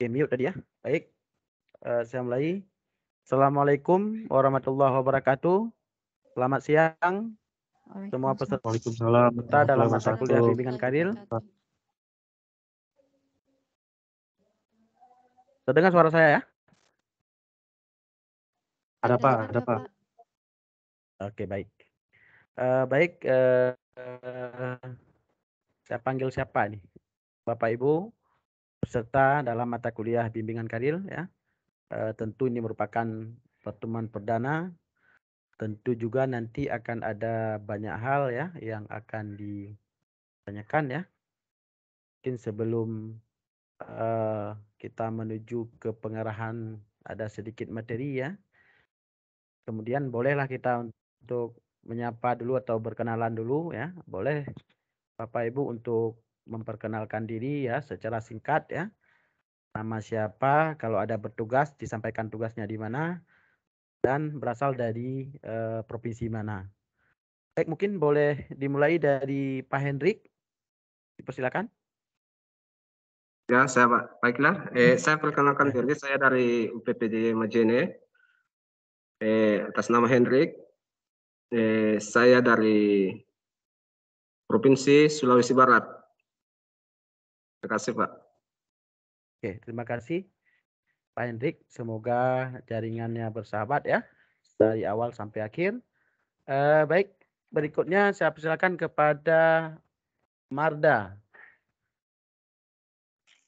Oke, mute tadi ya. Baik, saya mulai. Assalamualaikum warahmatullahi wabarakatuh. Selamat siang semua peserta Waalaikumsalam dalam warahmatullahi mata kuliah wabarakatuh. bimbingan karir. Terdengar suara saya ya? Ada Pak, ada Pak. Oke, baik. Saya panggil siapa nih? Bapak Ibu peserta dalam mata kuliah bimbingan karir ya. Tentu ini merupakan pertemuan perdana. Tentu juga nanti akan ada banyak hal ya yang akan ditanyakan ya. Mungkin sebelum kita menuju ke pengarahan ada sedikit materi ya. Kemudian bolehlah kita untuk menyapa dulu atau berkenalan dulu ya. Boleh Bapak Ibu untuk memperkenalkan diri ya secara singkat ya. Nama siapa, kalau ada bertugas disampaikan tugasnya di mana dan berasal dari provinsi mana. Baik, mungkin boleh dimulai dari Pak Hendrik. Dipersilakan. Ya, baiklah. Saya perkenalkan diri, saya dari UPPD Majene. Atas nama Hendrik. Saya dari Provinsi Sulawesi Barat. Terima kasih, Pak. Oke, terima kasih Pak Hendrik. Semoga jaringannya bersahabat ya dari awal sampai akhir. Baik, berikutnya saya persilakan kepada Marda.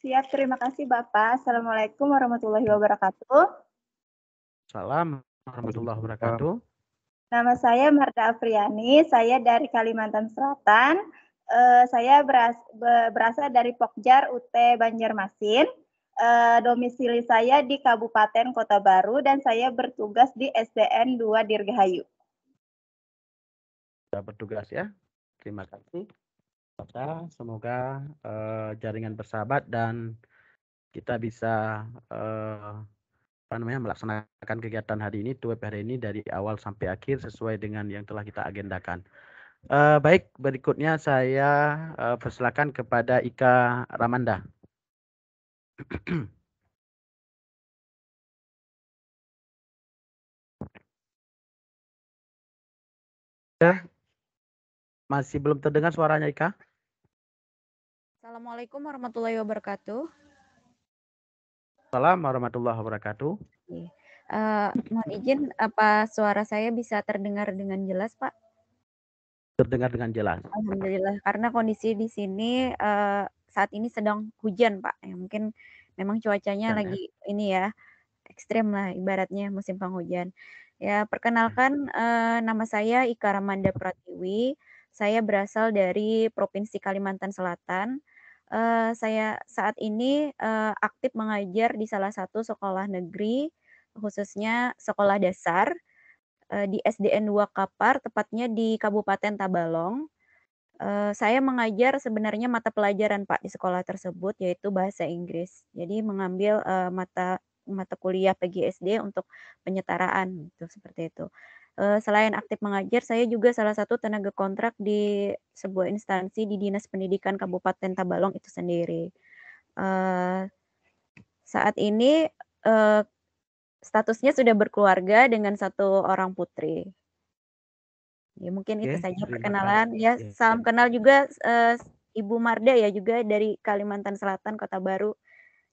Siap, terima kasih Bapak. Assalamualaikum warahmatullahi wabarakatuh. Assalamualaikum warahmatullahi wabarakatuh. Nama saya Marda Afriani, saya dari Kalimantan Selatan. Saya berasal dari Pokjar, UT Banjarmasin. Domisili saya di Kabupaten Kota Baru dan saya bertugas di SDN 2 Dirgahayu. Sudah bertugas ya. Terima kasih. Semoga jaringan bersahabat dan kita bisa melaksanakan kegiatan hari ini, web hari ini dari awal sampai akhir sesuai dengan yang telah kita agendakan. Baik, berikutnya saya persilakan kepada Ika Ramanda. Masih belum terdengar suaranya Ika? Assalamualaikum warahmatullahi wabarakatuh. Assalamualaikum warahmatullahi wabarakatuh. Mohon izin, apa suara saya bisa terdengar dengan jelas, Pak? Terdengar dengan jelas. Alhamdulillah, karena kondisi di sini saat ini sedang hujan, Pak. Ya, mungkin memang cuacanya lagi ini ya, ekstrem lah ibaratnya musim penghujan. Ya, perkenalkan nama saya Ika Ramanda Pratiwi. Saya berasal dari Provinsi Kalimantan Selatan. Saya saat ini aktif mengajar di salah satu sekolah negeri, khususnya sekolah dasar di SDN 2 Kapar, tepatnya di Kabupaten Tabalong. Saya mengajar sebenarnya mata pelajaran Pak di sekolah tersebut, yaitu bahasa Inggris. Jadi mengambil mata kuliah PGSD untuk penyetaraan, gitu, seperti itu. Selain aktif mengajar, saya juga salah satu tenaga kontrak di sebuah instansi di Dinas Pendidikan Kabupaten Tabalong itu sendiri. Saat ini statusnya sudah berkeluarga dengan 1 orang putri. Ya mungkin itu saja perkenalan. Ya, salam kenal juga Ibu Marda ya juga dari Kalimantan Selatan, Kota Baru.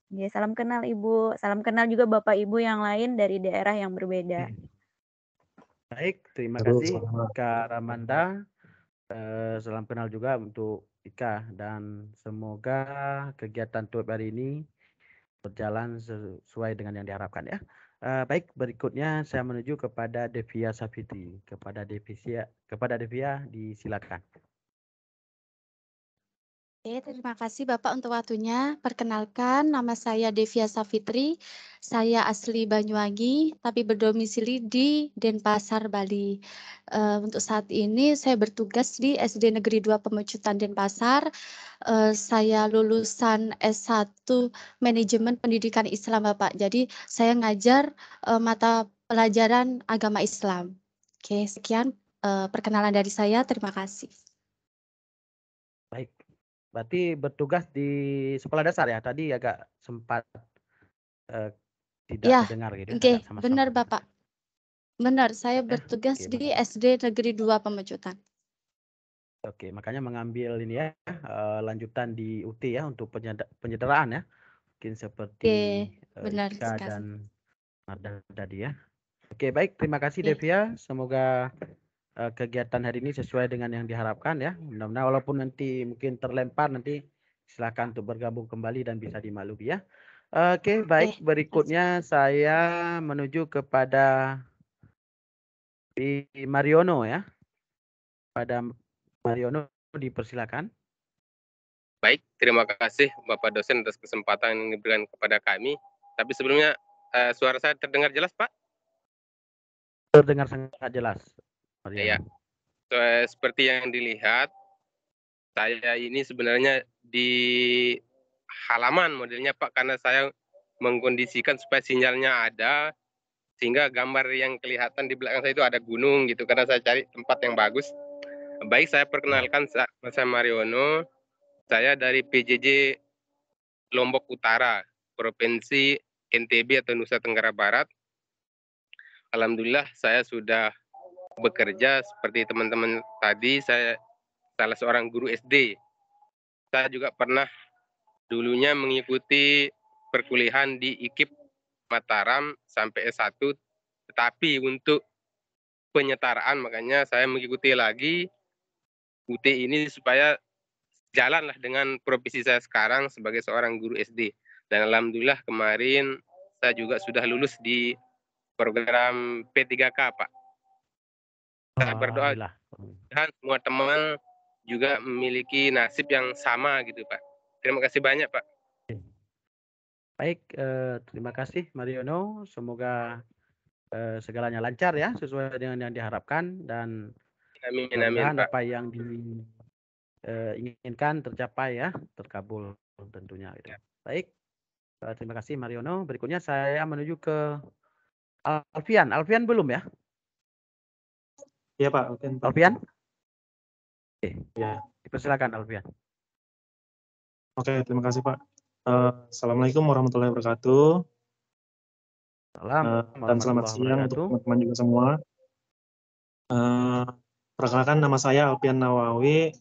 Ya, salam kenal Ibu, salam kenal juga Bapak Ibu yang lain dari daerah yang berbeda. Baik, terima kasih Kak Ramanda. Salam kenal juga untuk Ika dan semoga kegiatan TUB hari ini berjalan sesuai dengan yang diharapkan ya. Baik, berikutnya saya menuju kepada Devia Safitri. Kepada Devia disilakan. Terima kasih Bapak untuk waktunya. Perkenalkan, nama saya Devia Safitri. Saya asli Banyuwangi, tapi berdomisili di Denpasar, Bali. Untuk saat ini saya bertugas di SD Negeri 2 Pemecutan Denpasar. Saya lulusan S1 Manajemen Pendidikan Islam, Bapak. Jadi saya ngajar mata pelajaran agama Islam. Oke, sekian perkenalan dari saya. Terima kasih. Baik. Berarti bertugas di sekolah dasar ya? Tadi agak sempat tidak Ya, terdengar gitu ya, oke, agak sama-sama. benar Bapak. Benar, saya Ya, bertugas oke, di SD Negeri 2 Pemecutan. Oke, makanya mengambil ini ya, lanjutan di UT ya untuk penyederaan ya. Mungkin seperti Oke, benar Ika sekali. dan Marda tadi ya. Oke, baik, terima kasih Oke. Devia. Semoga kegiatan hari ini sesuai dengan yang diharapkan ya. Mudah-mudahan walaupun nanti mungkin terlempar, nanti silakan untuk bergabung kembali dan bisa dimaklumi ya. Oke, baik, berikutnya saya menuju kepada Mariono ya. Pada Mariono dipersilakan. Baik, terima kasih Bapak dosen atas kesempatan yang diberikan kepada kami. Tapi sebelumnya suara saya terdengar jelas, Pak? Terdengar sangat jelas, Mariono. Iya. Seperti yang dilihat, saya ini sebenarnya di halaman modelnya Pak, karena saya mengkondisikan supaya sinyalnya ada, sehingga gambar yang kelihatan di belakang saya itu ada gunung gitu, karena saya cari tempat yang bagus. Baik, saya perkenalkan, saya Mariono, saya dari PJJ Lombok Utara, Provinsi NTB atau Nusa Tenggara Barat. Alhamdulillah saya sudah bekerja seperti teman-teman tadi, saya salah seorang guru SD. Saya juga pernah dulunya mengikuti perkuliahan di IKIP Mataram sampai S1, tetapi untuk penyetaraan makanya saya mengikuti lagi UT ini supaya jalanlah dengan profesi saya sekarang sebagai seorang guru SD. Dan alhamdulillah kemarin saya juga sudah lulus di program P3K, Pak. Saya berdoa dan semua teman juga memiliki nasib yang sama gitu, Pak. Terima kasih banyak, Pak. Baik, terima kasih Mariono. Semoga segalanya lancar ya, sesuai dengan yang diharapkan, dan mudah-mudahan apa yang diinginkan tercapai ya, terkabul tentunya itu. Baik, terima kasih Mariono. Berikutnya saya menuju ke Alfian. Alfian belum ya? Iya Pak. Alfian? Oke, ya. Dipersilakan Alfian. Oke, terima kasih Pak. Assalamualaikum warahmatullahi wabarakatuh. Dan selamat siang untuk teman-teman juga semua. Perkenalkan, nama saya Alfian Nawawi.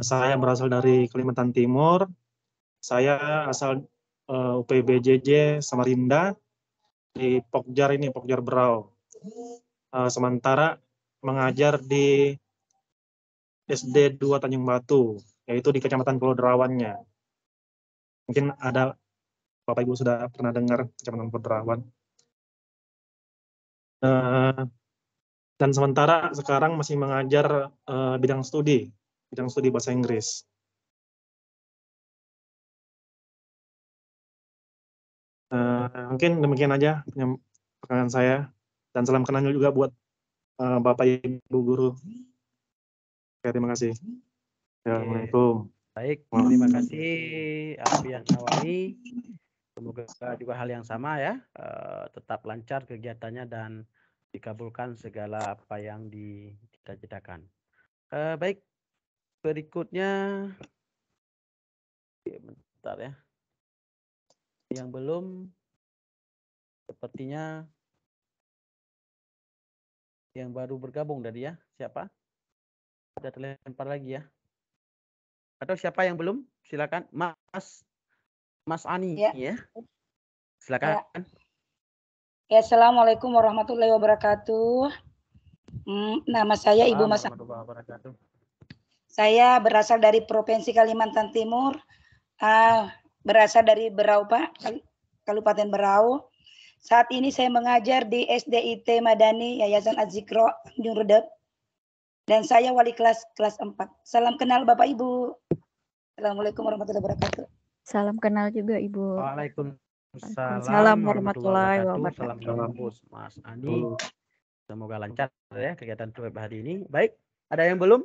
Saya berasal dari Kalimantan Timur. Saya asal UPBJJ Samarinda di Pokjar Berau. Sementara mengajar di SD 2 Tanjung Batu, yaitu di Kecamatan Pulau Derawannya. Mungkin ada Bapak Ibu sudah pernah dengar Kecamatan Pulau Derawan. Dan sementara sekarang masih mengajar bidang studi bahasa Inggris. Mungkin demikian aja perkenalan saya, dan salam kenal juga buat Bapak Ibu guru. Oke, terima kasih. Assalamualaikum. Baik, terima kasih Alfian Nawawi. Semoga juga hal yang sama ya, tetap lancar kegiatannya dan dikabulkan segala apa yang dicita-citakan. Baik, berikutnya, bentar ya. Yang belum, sepertinya yang baru bergabung tadi ya, siapa? Ada terlempar lagi ya? Atau siapa yang belum? Silakan, Mas Ani ya. Silakan. Ya, Assalamualaikum warahmatullahi wabarakatuh. Nama saya Ibu Mas. Saya berasal dari Provinsi Kalimantan Timur, berasal dari Berau Pak, Kabupaten Berau. Saat ini saya mengajar di SDIT Madani Yayasan Az-Zikro Tanjung Redep, dan saya wali kelas 4. Salam kenal Bapak Ibu. Assalamualaikum warahmatullahi wabarakatuh. Salam kenal juga Ibu. Waalaikumsalam warahmatullahi wabarakatuh. Salam kampus Mas Ani. Oh. Semoga lancar ya kegiatan web hari ini. Baik, ada yang belum?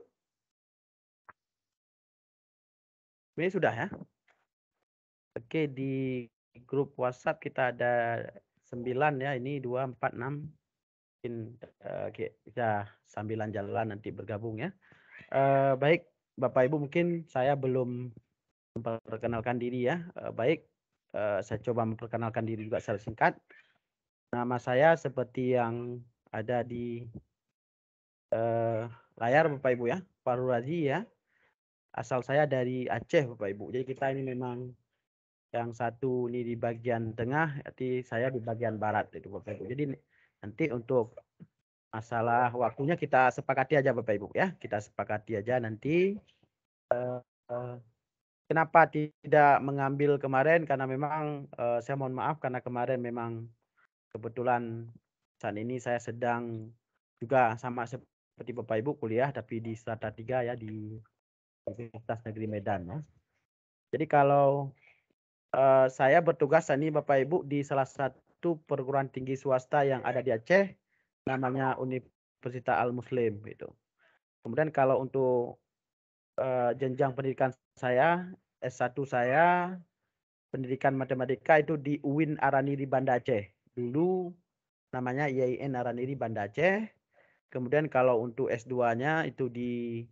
Ini sudah ya. Oke, di grup WhatsApp kita ada 9 ya. Ini 2, 4, 6. Mungkin bisa sambilan jalan nanti bergabung ya. Baik, Bapak Ibu, mungkin saya belum memperkenalkan diri ya. Baik, saya coba memperkenalkan diri juga secara singkat. Nama saya seperti yang ada di layar Bapak Ibu ya, Farul Razi ya. Asal saya dari Aceh Bapak Ibu. Jadi kita ini memang yang satu ini di bagian tengah, nanti saya di bagian barat itu Bapak Ibu. Jadi nanti untuk masalah waktunya kita sepakati aja Bapak Ibu ya. Kita sepakati aja nanti. Kenapa tidak mengambil kemarin? Karena memang saya mohon maaf karena kemarin memang kebetulan saat ini saya sedang juga sama seperti Bapak Ibu kuliah tapi di strata 3 ya di Universitas Negeri Medan ya. Jadi kalau saya bertugas ini Bapak Ibu di salah satu perguruan tinggi swasta yang ada di Aceh namanya Universitas Al Muslim gitu. Kemudian kalau untuk jenjang pendidikan saya S1 saya pendidikan matematika itu di UIN Araniri Banda Aceh. Dulu namanya IAIN Araniri Banda Aceh. Kemudian kalau untuk S2-nya itu di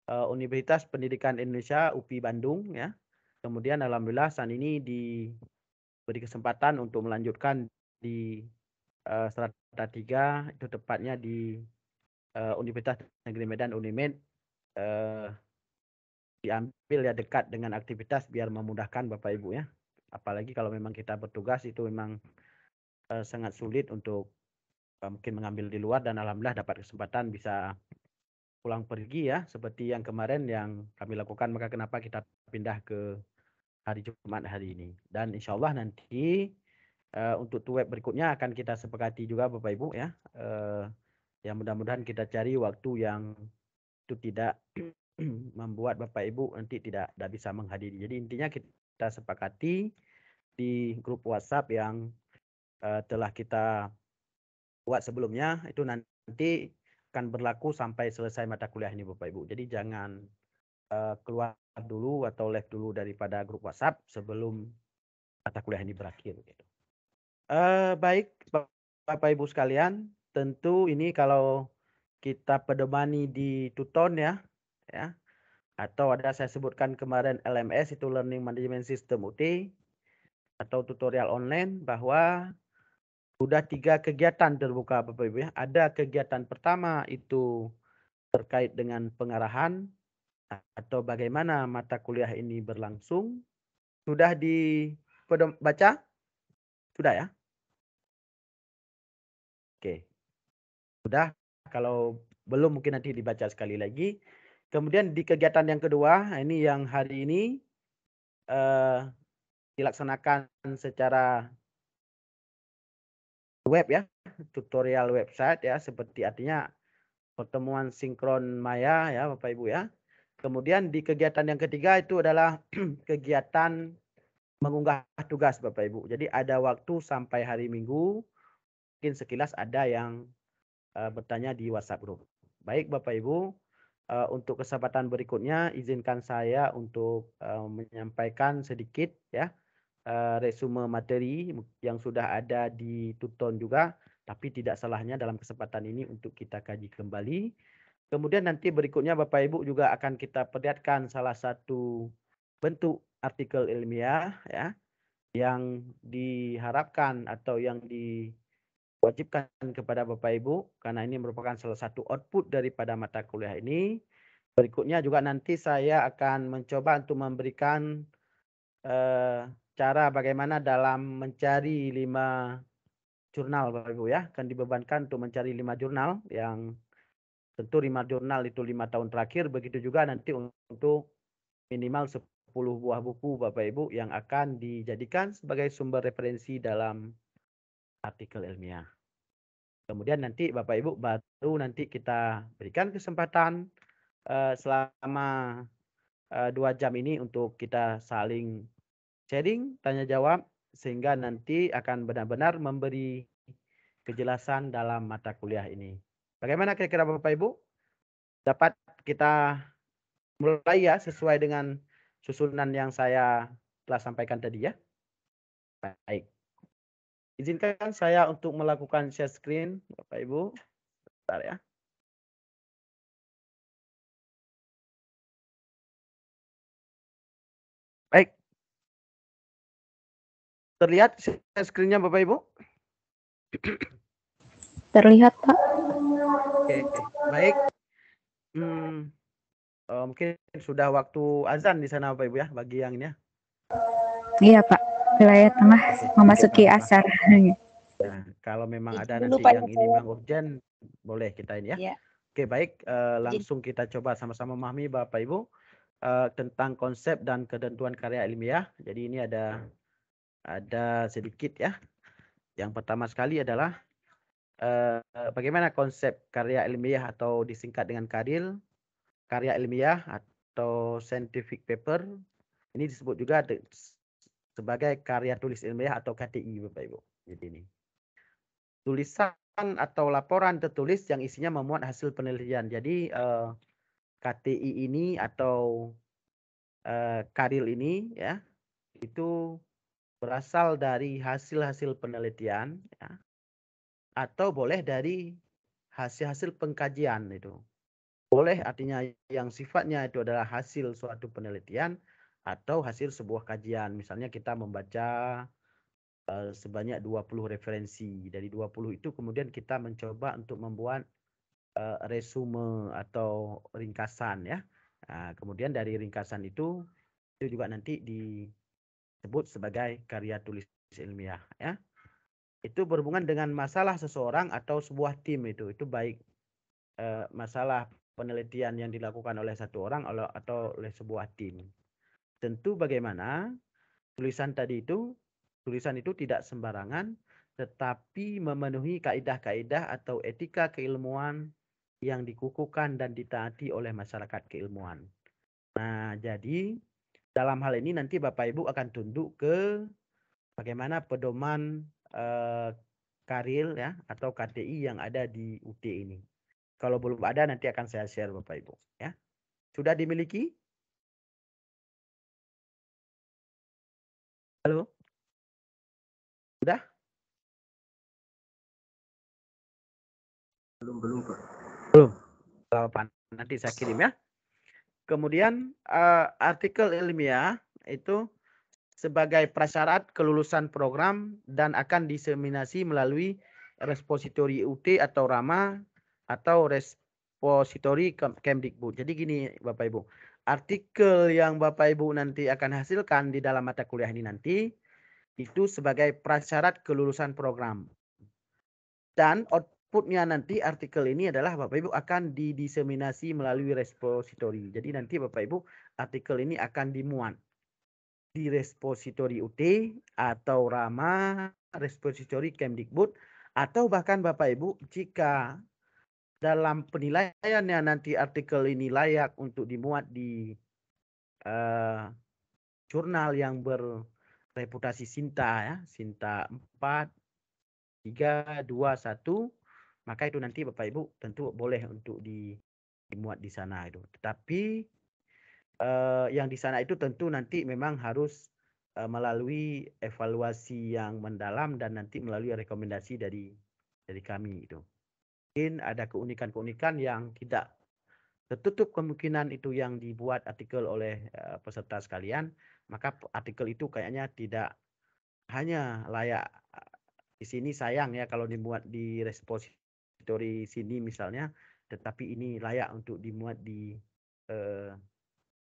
Universitas Pendidikan Indonesia UPI Bandung ya. Kemudian alhamdulillah saat ini diberi kesempatan untuk melanjutkan di strata 3 itu tepatnya di Universitas Negeri Medan Unimed diambil ya dekat dengan aktivitas biar memudahkan Bapak Ibu ya. Apalagi kalau memang kita bertugas itu memang sangat sulit untuk mungkin mengambil di luar dan alhamdulillah dapat kesempatan bisa pulang pergi ya seperti yang kemarin yang kami lakukan maka kenapa kita pindah ke hari Jumat hari ini dan insya Allah nanti untuk web berikutnya akan kita sepakati juga Bapak Ibu ya yang mudah-mudahan kita cari waktu yang itu tidak membuat Bapak Ibu nanti tidak bisa menghadiri. Jadi intinya kita sepakati di grup WhatsApp yang telah kita buat sebelumnya itu nanti akan berlaku sampai selesai mata kuliah ini Bapak Ibu. Jadi jangan keluar dulu atau live dulu daripada grup WhatsApp sebelum mata kuliah ini berakhir. Baik Bapak Ibu sekalian, tentu ini kalau kita pedemani di Tuton ya, atau ada saya sebutkan kemarin LMS itu Learning Management System UT atau tutorial online bahwa sudah 3 kegiatan terbuka Bapak Ibu ya. Ada kegiatan pertama itu terkait dengan pengarahan atau bagaimana mata kuliah ini berlangsung. Sudah dibaca? Sudah ya? Oke. Sudah. Kalau belum mungkin nanti dibaca sekali lagi. Kemudian di kegiatan yang kedua, ini yang hari ini dilaksanakan secara web ya, tutorial website ya, seperti artinya pertemuan sinkron maya ya Bapak Ibu ya. Kemudian di kegiatan yang ketiga itu adalah kegiatan mengunggah tugas Bapak Ibu. Jadi ada waktu sampai hari Minggu, mungkin sekilas ada yang bertanya di WhatsApp group. Baik Bapak Ibu, untuk kesempatan berikutnya izinkan saya untuk menyampaikan sedikit ya resume materi yang sudah ada di Tuton juga, tapi tidak salahnya dalam kesempatan ini untuk kita kaji kembali. Kemudian nanti berikutnya Bapak Ibu juga akan kita perlihatkan salah satu bentuk artikel ilmiah ya yang diharapkan atau yang diwajibkan kepada Bapak Ibu karena ini merupakan salah satu output daripada mata kuliah ini. Berikutnya juga nanti saya akan mencoba untuk memberikan cara bagaimana dalam mencari 5 jurnal Bapak Ibu ya. Akan dibebankan untuk mencari 5 jurnal yang tentu 5 jurnal itu 5 tahun terakhir. Begitu juga nanti untuk minimal 10 buah buku Bapak Ibu yang akan dijadikan sebagai sumber referensi dalam artikel ilmiah. Kemudian nanti Bapak Ibu baru nanti kita berikan kesempatan selama 2 jam ini untuk kita saling sharing, tanya jawab sehingga nanti akan benar-benar memberi kejelasan dalam mata kuliah ini. Bagaimana kira-kira Bapak Ibu? Dapat kita mulai ya sesuai dengan susunan yang saya telah sampaikan tadi ya. Baik. Izinkan saya untuk melakukan share screen Bapak Ibu. Bentar ya. Baik. Terlihat screen-nya Bapak Ibu? Terlihat, Pak. Oke, baik. Mungkin sudah waktu azan di sana Bapak Ibu ya, bagi yang ini ya. Iya, Pak. Wilayah tengah memasuki asar. Nah, kalau memang ada Dulu, nanti Pak, yang ini saya. memang urgent, boleh kita ini ya. Iya. Oke, baik. Langsung kita coba sama-sama memahami Bapak Ibu tentang konsep dan ketentuan karya ilmiah. Jadi ini ada sedikit ya. Yang pertama sekali adalah bagaimana konsep karya ilmiah atau disingkat dengan KADIL, karya ilmiah atau scientific paper. Ini disebut juga sebagai karya tulis ilmiah atau KTI Bapak Ibu. Jadi ini tulisan atau laporan tertulis yang isinya memuat hasil penelitian. Jadi KTI ini atau KADIL ini ya itu berasal dari hasil-hasil penelitian ya, atau boleh dari hasil-hasil pengkajian itu. Boleh artinya yang sifatnya itu adalah hasil suatu penelitian atau hasil sebuah kajian. Misalnya kita membaca sebanyak 20 referensi. Dari 20 itu kemudian kita mencoba untuk membuat resume atau ringkasan ya. Nah, kemudian dari ringkasan itu juga nanti disebut sebagai karya tulis ilmiah ya. Itu berhubungan dengan masalah seseorang atau sebuah tim itu baik masalah penelitian yang dilakukan oleh satu orang atau oleh sebuah tim. Tentu bagaimana tulisan itu tidak sembarangan, tetapi memenuhi kaidah-kaidah atau etika keilmuan yang dikukuhkan dan ditaati oleh masyarakat keilmuan. Nah, jadi dalam hal ini nanti Bapak Ibu akan tunduk ke bagaimana pedoman KARIL ya atau KTI yang ada di UT ini. Kalau belum ada nanti akan saya share Bapak Ibu ya. Sudah dimiliki? Halo? Sudah? Belum Pak. Belum. Nanti saya kirim ya. Kemudian artikel ilmiah itu sebagai prasyarat kelulusan program dan akan diseminasi melalui repositori UT atau RAMA atau repositori Kemdikbud. Jadi gini Bapak Ibu, artikel yang Bapak Ibu nanti akan hasilkan di dalam mata kuliah ini nanti itu sebagai prasyarat kelulusan program. Dan outputnya nanti artikel ini adalah Bapak Ibu akan didiseminasi melalui repositori. Jadi nanti Bapak Ibu artikel ini akan dimuat di repositori UT atau RAMA, repositori Kemdikbud, atau bahkan Bapak Ibu jika dalam penilaiannya nanti artikel ini layak untuk dimuat di jurnal yang berreputasi Sinta ya, Sinta 4, 3, 2, 1, maka itu nanti Bapak Ibu tentu boleh untuk dimuat di sana itu. Tetapi yang di sana itu tentu nanti memang harus melalui evaluasi yang mendalam dan nanti melalui rekomendasi dari kami itu. Mungkin ada keunikan-keunikan yang tidak tertutup kemungkinan itu yang dibuat artikel oleh peserta sekalian, maka artikel itu kayaknya tidak hanya layak di sini sayang ya kalau dimuat di repositori sini misalnya, tetapi ini layak untuk dimuat di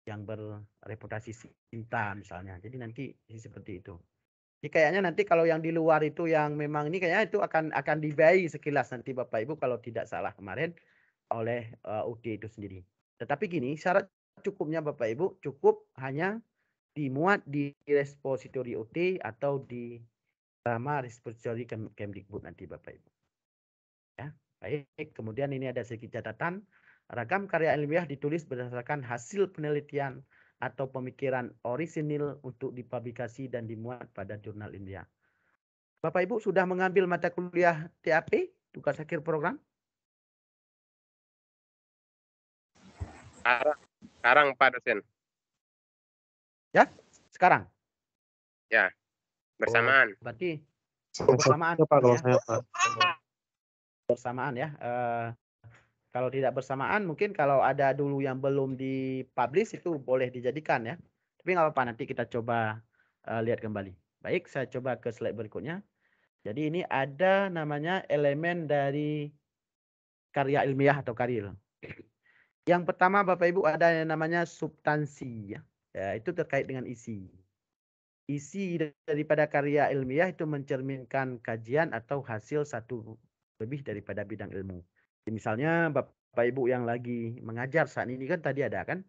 yang berreputasi Sinta misalnya. Jadi nanti seperti itu. Jadi kayaknya nanti kalau yang di luar itu yang memang ini kayaknya itu akan dibayai sekilas nanti Bapak Ibu kalau tidak salah kemarin oleh UT itu sendiri. Tetapi gini, syarat cukupnya Bapak Ibu cukup hanya dimuat di repositori UT atau di RAMA repositori Kemdikbud nanti Bapak Ibu. Ya, baik. Kemudian ini ada sedikit catatan. Ragam karya ilmiah ditulis berdasarkan hasil penelitian atau pemikiran orisinil untuk dipublikasi dan dimuat pada jurnal ilmiah. Bapak Ibu sudah mengambil mata kuliah TAP, tugas akhir program? Sekarang Pak dosen. Ya, sekarang? Ya, bersamaan. Berarti bersamaan ya? Bersamaan ya. Kalau tidak bersamaan mungkin kalau ada dulu yang belum dipublish itu boleh dijadikan ya. Tapi nggak apa-apa nanti kita coba lihat kembali. Baik, saya coba ke slide berikutnya. Jadi ini ada namanya elemen dari karya ilmiah atau karil. Yang pertama Bapak Ibu ada yang namanya substansi ya. Ya, itu terkait dengan isi. Isi daripada karya ilmiah itu mencerminkan kajian atau hasil satu lebih daripada bidang ilmu. Misalnya Bapak Ibu yang lagi mengajar saat ini kan tadi ada kan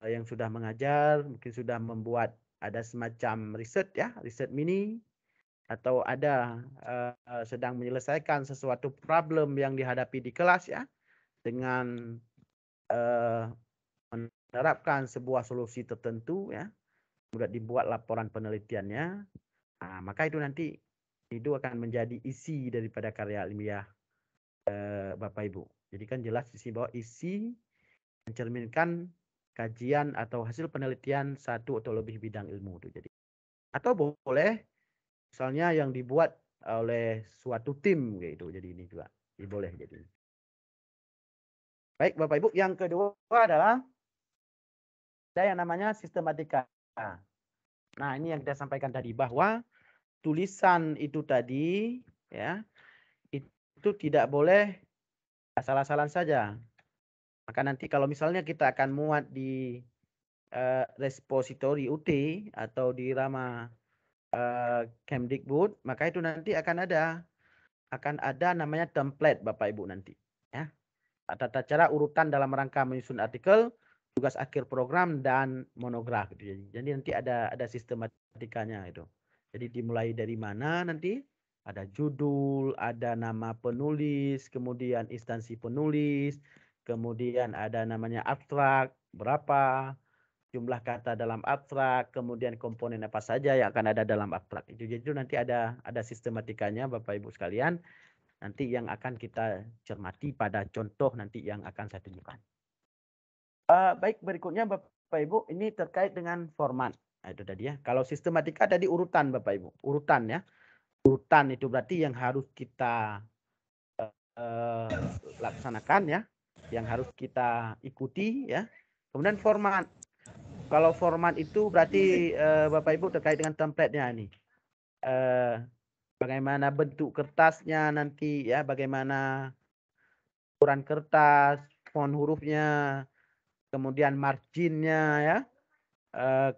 yang sudah mengajar, mungkin sudah membuat ada semacam riset ya, riset mini, atau ada sedang menyelesaikan sesuatu problem yang dihadapi di kelas ya, dengan menerapkan sebuah solusi tertentu ya, kemudian dibuat laporan penelitiannya, nah, maka itu nanti itu akan menjadi isi daripada karya ilmiah Bapak Ibu. Jadi kan jelas di sini bahwa isi mencerminkan kajian atau hasil penelitian satu atau lebih bidang ilmu itu. Jadi atau boleh misalnya yang dibuat oleh suatu tim gitu. Jadi ini juga boleh jadi. Baik Bapak Ibu, yang kedua adalah ada yang namanya sistematika. Nah, ini yang kita sampaikan tadi bahwa tulisan itu tadi ya itu tidak boleh asal-asalan saja. Maka nanti kalau misalnya kita akan muat di repository UT atau di Rama Kemdikbud, maka itu nanti akan ada namanya template Bapak Ibu nanti ya. Tata cara urutan dalam rangka menyusun artikel, tugas akhir program dan monograf gitu. Jadi nanti ada sistematikanya itu. Jadi dimulai dari mana nanti? Ada judul, ada nama penulis, kemudian instansi penulis, kemudian ada namanya abstrak, berapa jumlah kata dalam abstrak, kemudian komponen apa saja yang akan ada dalam abstrak. Jadi itu nanti ada sistematikanya Bapak Ibu sekalian. Nanti yang akan kita cermati pada contoh nanti yang akan saya tunjukkan. Baik, berikutnya Bapak Ibu, ini terkait dengan format. Nah, itu tadi ya. Kalau sistematika tadi urutan Bapak Ibu, urutan ya. Urutan itu berarti yang harus kita laksanakan ya, yang harus kita ikuti ya. Kemudian format. Kalau format itu berarti Bapak Ibu terkait dengan template-nya ini. Bagaimana bentuk kertasnya nanti ya, bagaimana ukuran kertas, font hurufnya, kemudian marginnya ya,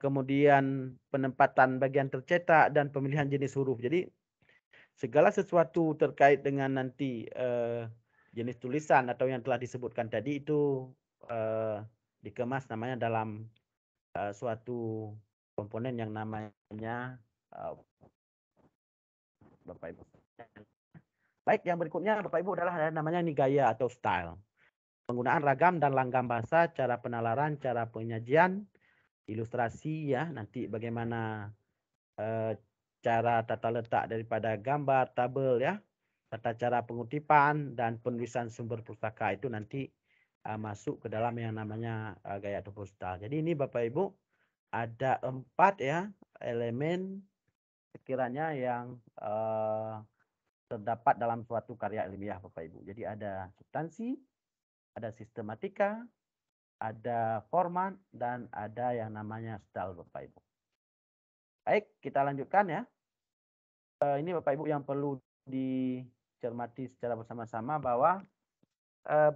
kemudian penempatan bagian tercetak dan pemilihan jenis huruf. Jadi segala sesuatu terkait dengan nanti jenis tulisan atau yang telah disebutkan tadi itu dikemas namanya dalam suatu komponen yang namanya Bapak Ibu. Baik, yang berikutnya Bapak Ibu adalah namanya ini gaya atau style. Penggunaan ragam dan langgam bahasa, cara penalaran, cara penyajian, ilustrasi ya, nanti bagaimana cara tata letak daripada gambar, tabel ya, tata cara pengutipan dan penulisan sumber pustaka itu nanti masuk ke dalam yang namanya gaya atau style. Jadi ini Bapak Ibu ada 4 ya elemen sekiranya yang terdapat dalam suatu karya ilmiah Bapak Ibu. Jadi ada substansi, ada sistematika, ada format, dan ada yang namanya style Bapak Ibu. Baik, kita lanjutkan ya. Ini Bapak Ibu yang perlu dicermati secara bersama-sama bahwa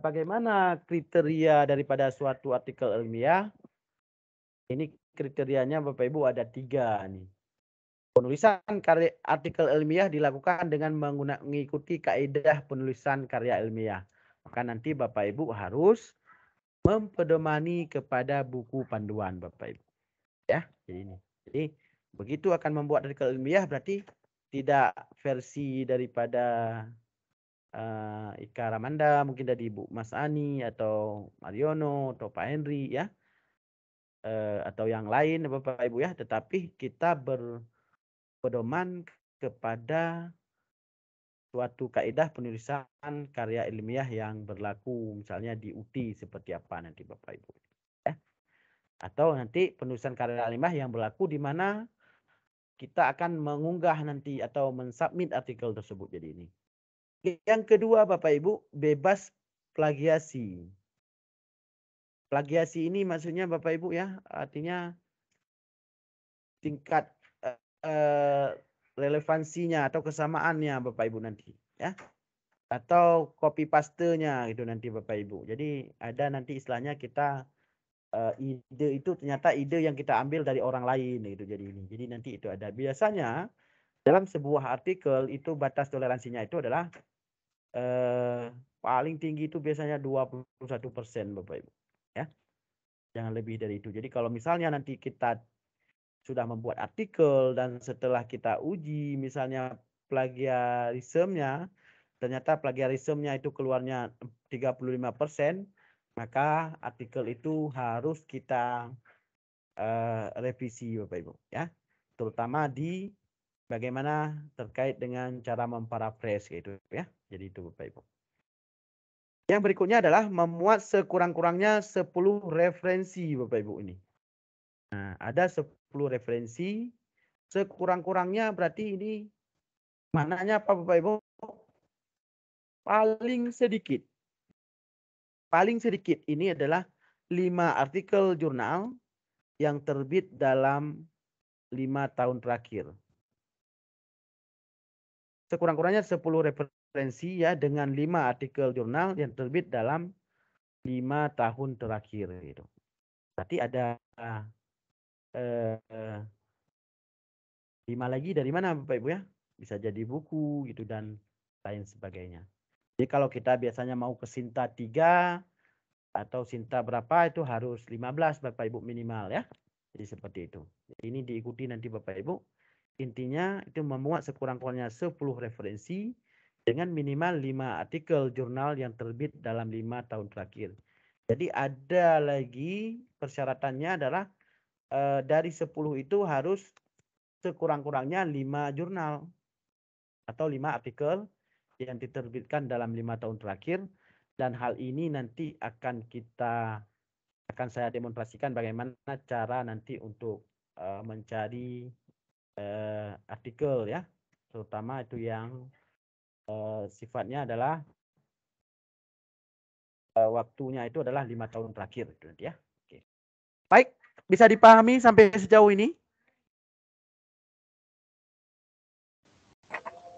bagaimana kriteria daripada suatu artikel ilmiah. Ini kriterianya Bapak Ibu ada 3 nih. Penulisan karya artikel ilmiah dilakukan dengan mengikuti kaidah penulisan karya ilmiah. Maka nanti Bapak Ibu harus mempedomani kepada buku panduan Bapak Ibu. Ya, jadi ini. Jadi begitu akan membuat artikel ilmiah berarti tidak versi daripada Ika Ramanda, mungkin dari Ibu Mas Ani atau Mariono atau Pak Henry ya. Atau yang lain Bapak Ibu ya, tetapi kita berpedoman kepada suatu kaidah penulisan karya ilmiah yang berlaku misalnya di UT seperti apa nanti Bapak Ibu ya. Atau nanti penulisan karya ilmiah yang berlaku di mana kita akan mengunggah nanti atau mensubmit artikel tersebut. Jadi ini. Yang kedua Bapak Ibu, bebas plagiasi. Plagiasi ini maksudnya Bapak Ibu ya, artinya tingkat relevansinya atau kesamaannya Bapak Ibu nanti ya. Atau copy paste-nya gitu nanti Bapak Ibu. Jadi ada nanti istilahnya kita ide itu ternyata ide yang kita ambil dari orang lain gitu jadi ini. Jadi nanti itu ada. Biasanya dalam sebuah artikel itu batas toleransinya itu adalah paling tinggi itu biasanya 21% Bapak Ibu. Ya. Jangan lebih dari itu. Jadi kalau misalnya nanti kita sudah membuat artikel dan setelah kita uji misalnya plagiarismenya, ternyata plagiarismenya itu keluarnya 35%, maka artikel itu harus kita revisi Bapak Ibu ya. Terutama di bagaimana terkait dengan cara memparaphrase gitu ya. Jadi itu Bapak Ibu. Yang berikutnya adalah memuat sekurang-kurangnya 10 referensi Bapak Ibu ini. Nah, ada 10 referensi. Sekurang-kurangnya berarti ini maknanya apa Bapak Ibu? Paling sedikit. Paling sedikit ini adalah 5 artikel jurnal yang terbit dalam 5 tahun terakhir. Sekurang-kurangnya 10 referensi ya dengan 5 artikel jurnal yang terbit dalam 5 tahun terakhir gitu. Berarti ada 5 lagi dari mana Bapak Ibu ya? Bisa jadi buku gitu dan lain sebagainya. Jadi kalau kita biasanya mau ke Sinta 3 atau Sinta berapa itu harus 15 Bapak Ibu minimal ya. Jadi seperti itu. Jadi ini diikuti nanti Bapak Ibu. Intinya itu memuat sekurang-kurangnya 10 referensi dengan minimal 5 artikel jurnal yang terbit dalam 5 tahun terakhir. Jadi ada lagi persyaratannya adalah dari 10 itu harus sekurang-kurangnya 5 jurnal atau 5 artikel yang diterbitkan dalam 5 tahun terakhir. Dan hal ini nanti akan saya demonstrasikan bagaimana cara nanti untuk mencari artikel ya, terutama itu yang sifatnya adalah waktunya itu adalah 5 tahun terakhir itu nanti ya. Oke. Baik, bisa dipahami sampai sejauh ini?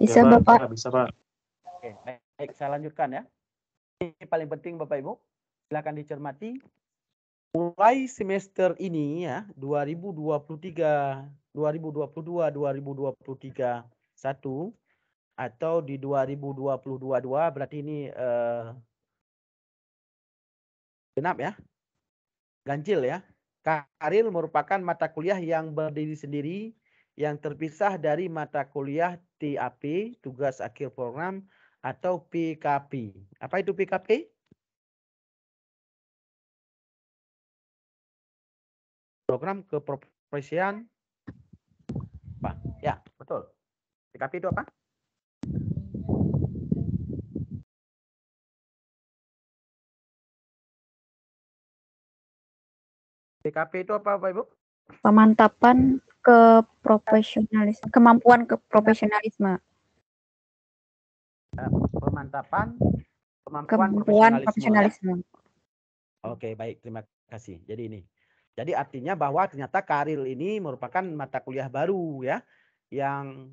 Bisa ya, Bapak. Bisa Pak. Oke, baik, saya lanjutkan ya. Ini paling penting Bapak Ibu, silakan dicermati. Mulai semester ini ya, 2023, 2022, 2023 1 atau di 2022 berarti ini genap ya. Ganjil ya. Karir merupakan mata kuliah yang berdiri sendiri yang terpisah dari mata kuliah TAP, tugas akhir program atau PKP. Apa itu PKP? Program keprofesian. Pak, ya, betul. PKP itu apa? PKP itu apa, Bapak Ibu? Pemantapan ke profesionalisme, kemampuan ke profesionalisme. Pemantapan Kemampuan profesionalisme. Ya? Oke, baik, terima kasih. Jadi ini. Jadi artinya bahwa ternyata karir ini merupakan mata kuliah baru ya yang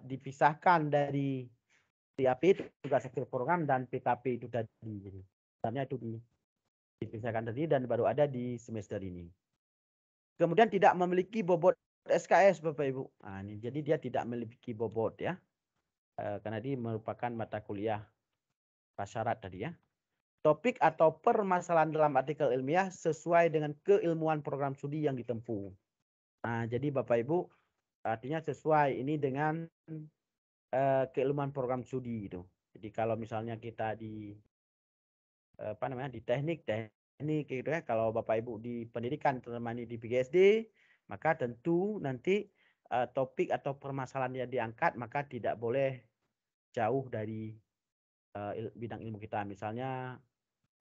dipisahkan dari TAP tugas akhir program dan PKP itu tadi. Jadi sebenarnya itu dipisahkan tadi dan baru ada di semester ini. Kemudian tidak memiliki bobot SKS Bapak Ibu. Nah, ini jadi dia tidak memiliki bobot ya. Karena dia merupakan mata kuliah prasyarat tadi ya. Topik atau permasalahan dalam artikel ilmiah sesuai dengan keilmuan program studi yang ditempuh. Nah, jadi Bapak Ibu artinya sesuai ini dengan keilmuan program studi itu. Jadi kalau misalnya kita di di teknik gitu ya, kalau Bapak Ibu di pendidikan terutama di PGSD, maka tentu nanti topik atau permasalahan yang diangkat maka tidak boleh jauh dari bidang ilmu kita. Misalnya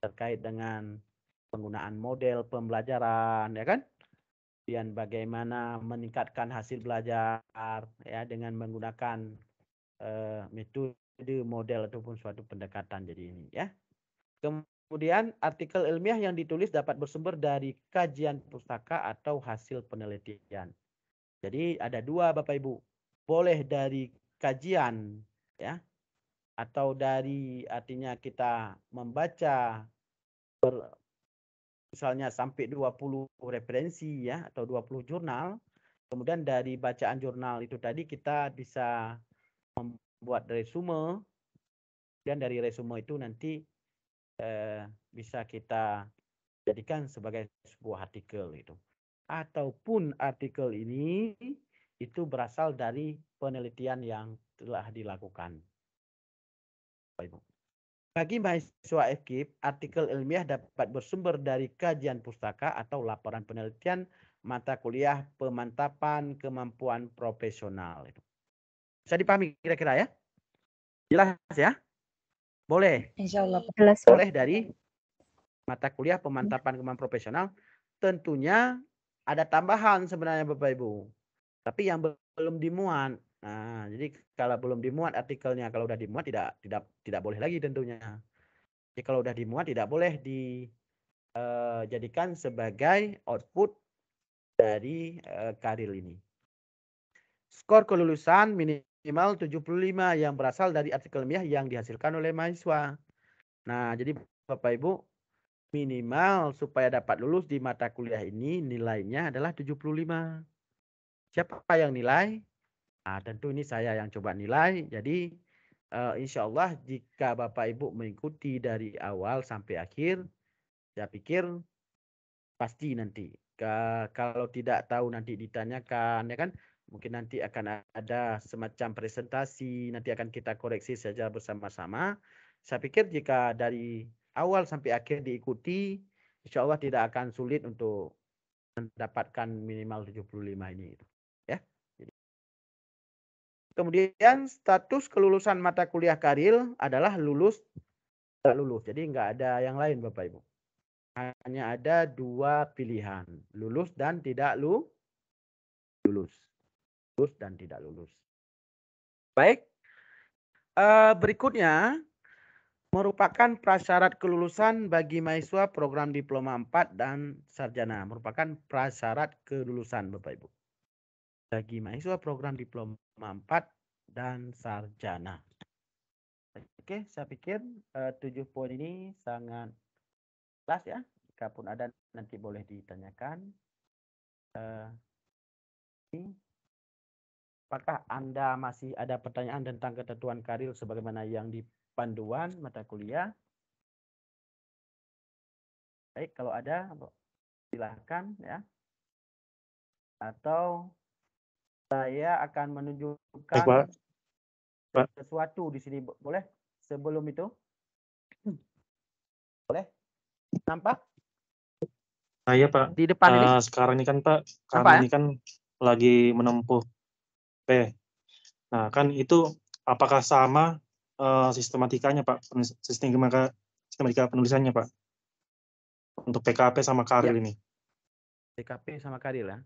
terkait dengan penggunaan model pembelajaran ya kan, kemudian bagaimana meningkatkan hasil belajar ya dengan menggunakan metode model ataupun suatu pendekatan jadi ini ya. Kemudian artikel ilmiah yang ditulis dapat bersumber dari kajian pustaka atau hasil penelitian. Jadi ada dua Bapak Ibu. Boleh dari kajian ya, atau dari artinya kita membaca misalnya sampai 20 referensi ya, atau 20 jurnal. Kemudian dari bacaan jurnal itu tadi kita bisa membuat resume, dan dari resume itu nanti bisa kita jadikan sebagai sebuah artikel itu. Ataupun artikel ini itu berasal dari penelitian yang telah dilakukan. Bagi mahasiswa FKIP, artikel ilmiah dapat bersumber dari kajian pustaka atau laporan penelitian mata kuliah pemantapan kemampuan profesional. Bisa dipahami kira-kira ya? Jelas ya? Boleh. Insya Allah. Boleh dari mata kuliah pemantapan kemampuan profesional. Tentunya ada tambahan sebenarnya Bapak Ibu. Tapi yang belum dimuat. Nah, jadi kalau belum dimuat artikelnya, kalau udah dimuat tidak boleh lagi tentunya. Jadi kalau udah dimuat tidak boleh dijadikan sebagai output dari karil ini. Skor kelulusan minimal 75 yang berasal dari artikel ilmiah yang dihasilkan oleh mahasiswa. Nah, jadi Bapak Ibu, minimal supaya dapat lulus di mata kuliah ini nilainya adalah 75. Siapa yang nilai? Nah, tentu ini saya yang coba nilai. Jadi insya Allah jika Bapak Ibu mengikuti dari awal sampai akhir, saya pikir pasti nanti. Kalau tidak tahu nanti ditanyakan, ya kan? Mungkin nanti akan ada semacam presentasi, nanti akan kita koreksi saja bersama-sama. Saya pikir jika dari awal sampai akhir diikuti, insya Allah tidak akan sulit untuk mendapatkan minimal 75 ini. Ya. Kemudian status kelulusan mata kuliah karil adalah lulus, tidak lulus. Jadi nggak ada yang lain Bapak Ibu. Hanya ada dua pilihan, lulus dan tidak lulus. Lulus dan tidak lulus. Baik, berikutnya merupakan prasyarat kelulusan bagi mahasiswa program diploma 4 dan sarjana. Merupakan prasyarat kelulusan Bapak Ibu. Bagi mahasiswa program diploma 4 dan sarjana. Oke, saya pikir 7 poin ini sangat jelas ya. Jikapun ada nanti boleh ditanyakan. Apakah Anda masih ada pertanyaan tentang ketentuan karil sebagaimana yang di panduan mata kuliah? Baik, kalau ada silakan ya. Atau saya akan menunjukkan sesuatu di sini, boleh? Sebelum itu, boleh? Nampak? Saya Pak. Di depan ini. Sekarang ini kan Pak, kami Nampak, ini kan lagi menempuh P. Nah kan itu apakah sama sistematikanya Pak, sistematika penulisannya Pak, untuk PKP sama karil ini? PKP sama karil ya.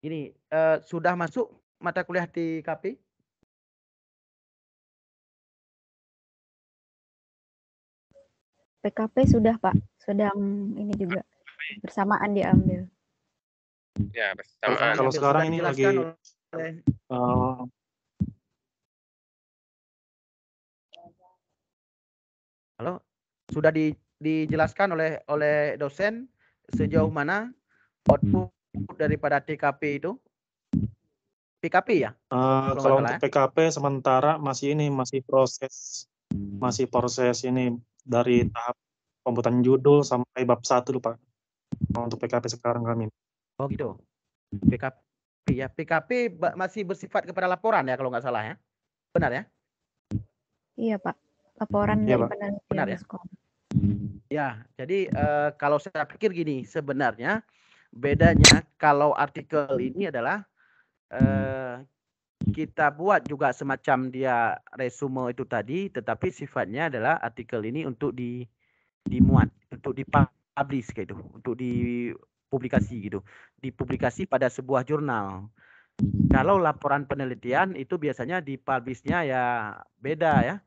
Ini sudah masuk mata kuliah di KP? PKP sudah Pak, sedang ini juga bersamaan diambil. Ya, bersamaan. Kalau sekarang ini lagi halo, sudah dijelaskan oleh dosen sejauh mana output daripada TKP itu? PKP ya? Kalau untuk PKP sementara masih proses ini dari tahap pembuatan judul sampai bab 1 dulu Pak. Untuk PKP sekarang kami. Oh gitu. PKP ya. PKP masih bersifat kepada laporan ya kalau nggak salah ya. Benar ya? Iya Pak. Laporan ya, dari Pak. penelitian Benar ya? sekolah. Ya, jadi kalau saya pikir gini, sebenarnya bedanya kalau artikel ini adalah kita buat juga semacam dia resume itu tadi, tetapi sifatnya adalah artikel ini untuk dimuat, untuk dipublish gitu, untuk dipublikasi gitu, dipublikasi pada sebuah jurnal. Kalau laporan penelitian itu biasanya dipublishnya ya beda ya.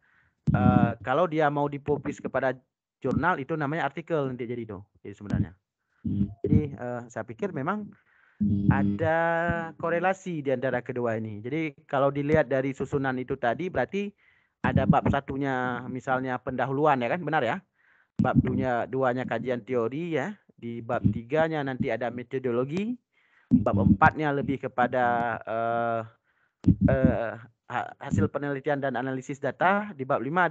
Kalau dia mau dipublish kepada jurnal itu namanya artikel nanti jadi itu. Jadi sebenarnya. Jadi saya pikir memang ada korelasi di antara kedua ini. Jadi kalau dilihat dari susunan itu tadi berarti ada bab satunya misalnya pendahuluan ya kan, benar ya? Bab duanya kajian teori ya. Di bab 3-nya nanti ada metodologi. Bab 4-nya lebih kepada hasil penelitian dan analisis data. Di bab 5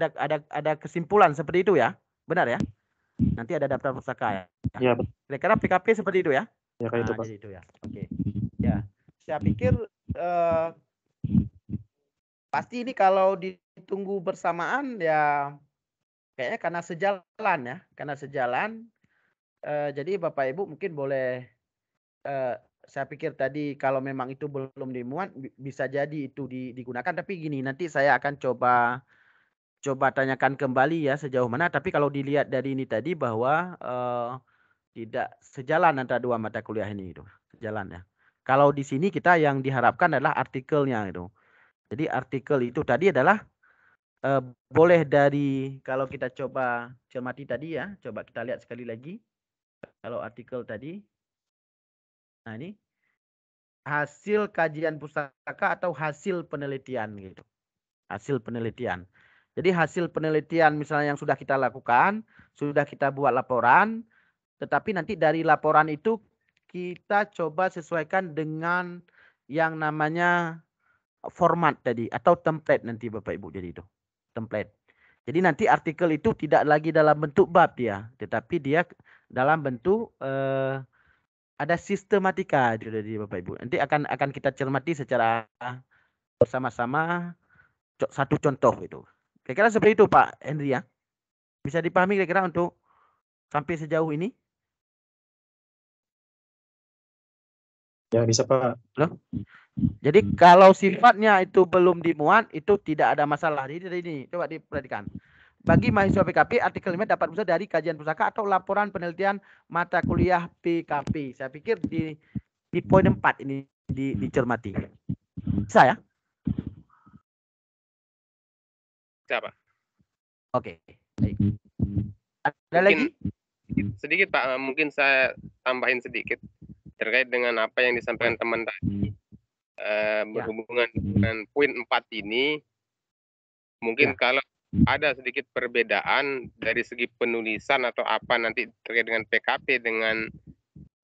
ada kesimpulan seperti itu ya. Benar ya? Nanti ada daftar pustaka ya. Ya, betul. Kira-kira PKP seperti itu ya? Ya, kayak itu, Pak. Jadi itu ya. Oke. Ya, saya pikir pasti ini kalau ditunggu bersamaan ya kayaknya karena sejalan ya, karena sejalan. Jadi Bapak Ibu mungkin boleh, saya pikir tadi kalau memang itu belum dimuat bisa jadi itu digunakan. Tapi gini, nanti saya akan coba tanyakan kembali ya sejauh mana. Tapi kalau dilihat dari ini tadi bahwa tidak sejalan antara dua mata kuliah ini itu, sejalan ya. Kalau di sini kita yang diharapkan adalah artikelnya itu. Jadi artikel itu tadi adalah boleh dari, kalau kita coba cermati tadi ya, coba kita lihat sekali lagi. Kalau artikel tadi, nah ini hasil kajian pustaka atau hasil penelitian gitu. Hasil penelitian. Jadi hasil penelitian misalnya yang sudah kita lakukan, sudah kita buat laporan, tetapi nanti dari laporan itu kita coba sesuaikan dengan yang namanya format tadi atau template nanti Bapak Ibu, jadi itu template. Jadi nanti artikel itu tidak lagi dalam bentuk bab ya, tetapi dia dalam bentuk ada sistematika itu dari Bapak Ibu. Nanti akan kita cermati secara bersama-sama satu contoh itu. Kira-kira seperti itu Pak Henry ya. Bisa dipahami kira-kira untuk sampai sejauh ini? Ya, bisa, Pak. Loh? Jadi kalau sifatnya itu belum dimuat, itu tidak ada masalah. Jadi ini, coba diperhatikan. Bagi mahasiswa PKP, artikel 5 dapat bisa dari kajian pustaka atau laporan penelitian mata kuliah PKP. Saya pikir di poin 4 ini dicermati. Bisa ya? Siapa? Oke, baik. Ada Mungkin lagi? sedikit Pak, mungkin saya tambahin sedikit terkait dengan apa yang disampaikan teman tadi. Berhubungan dengan poin 4 ini, mungkin kalau ada sedikit perbedaan dari segi penulisan atau apa nanti terkait dengan PKP dengan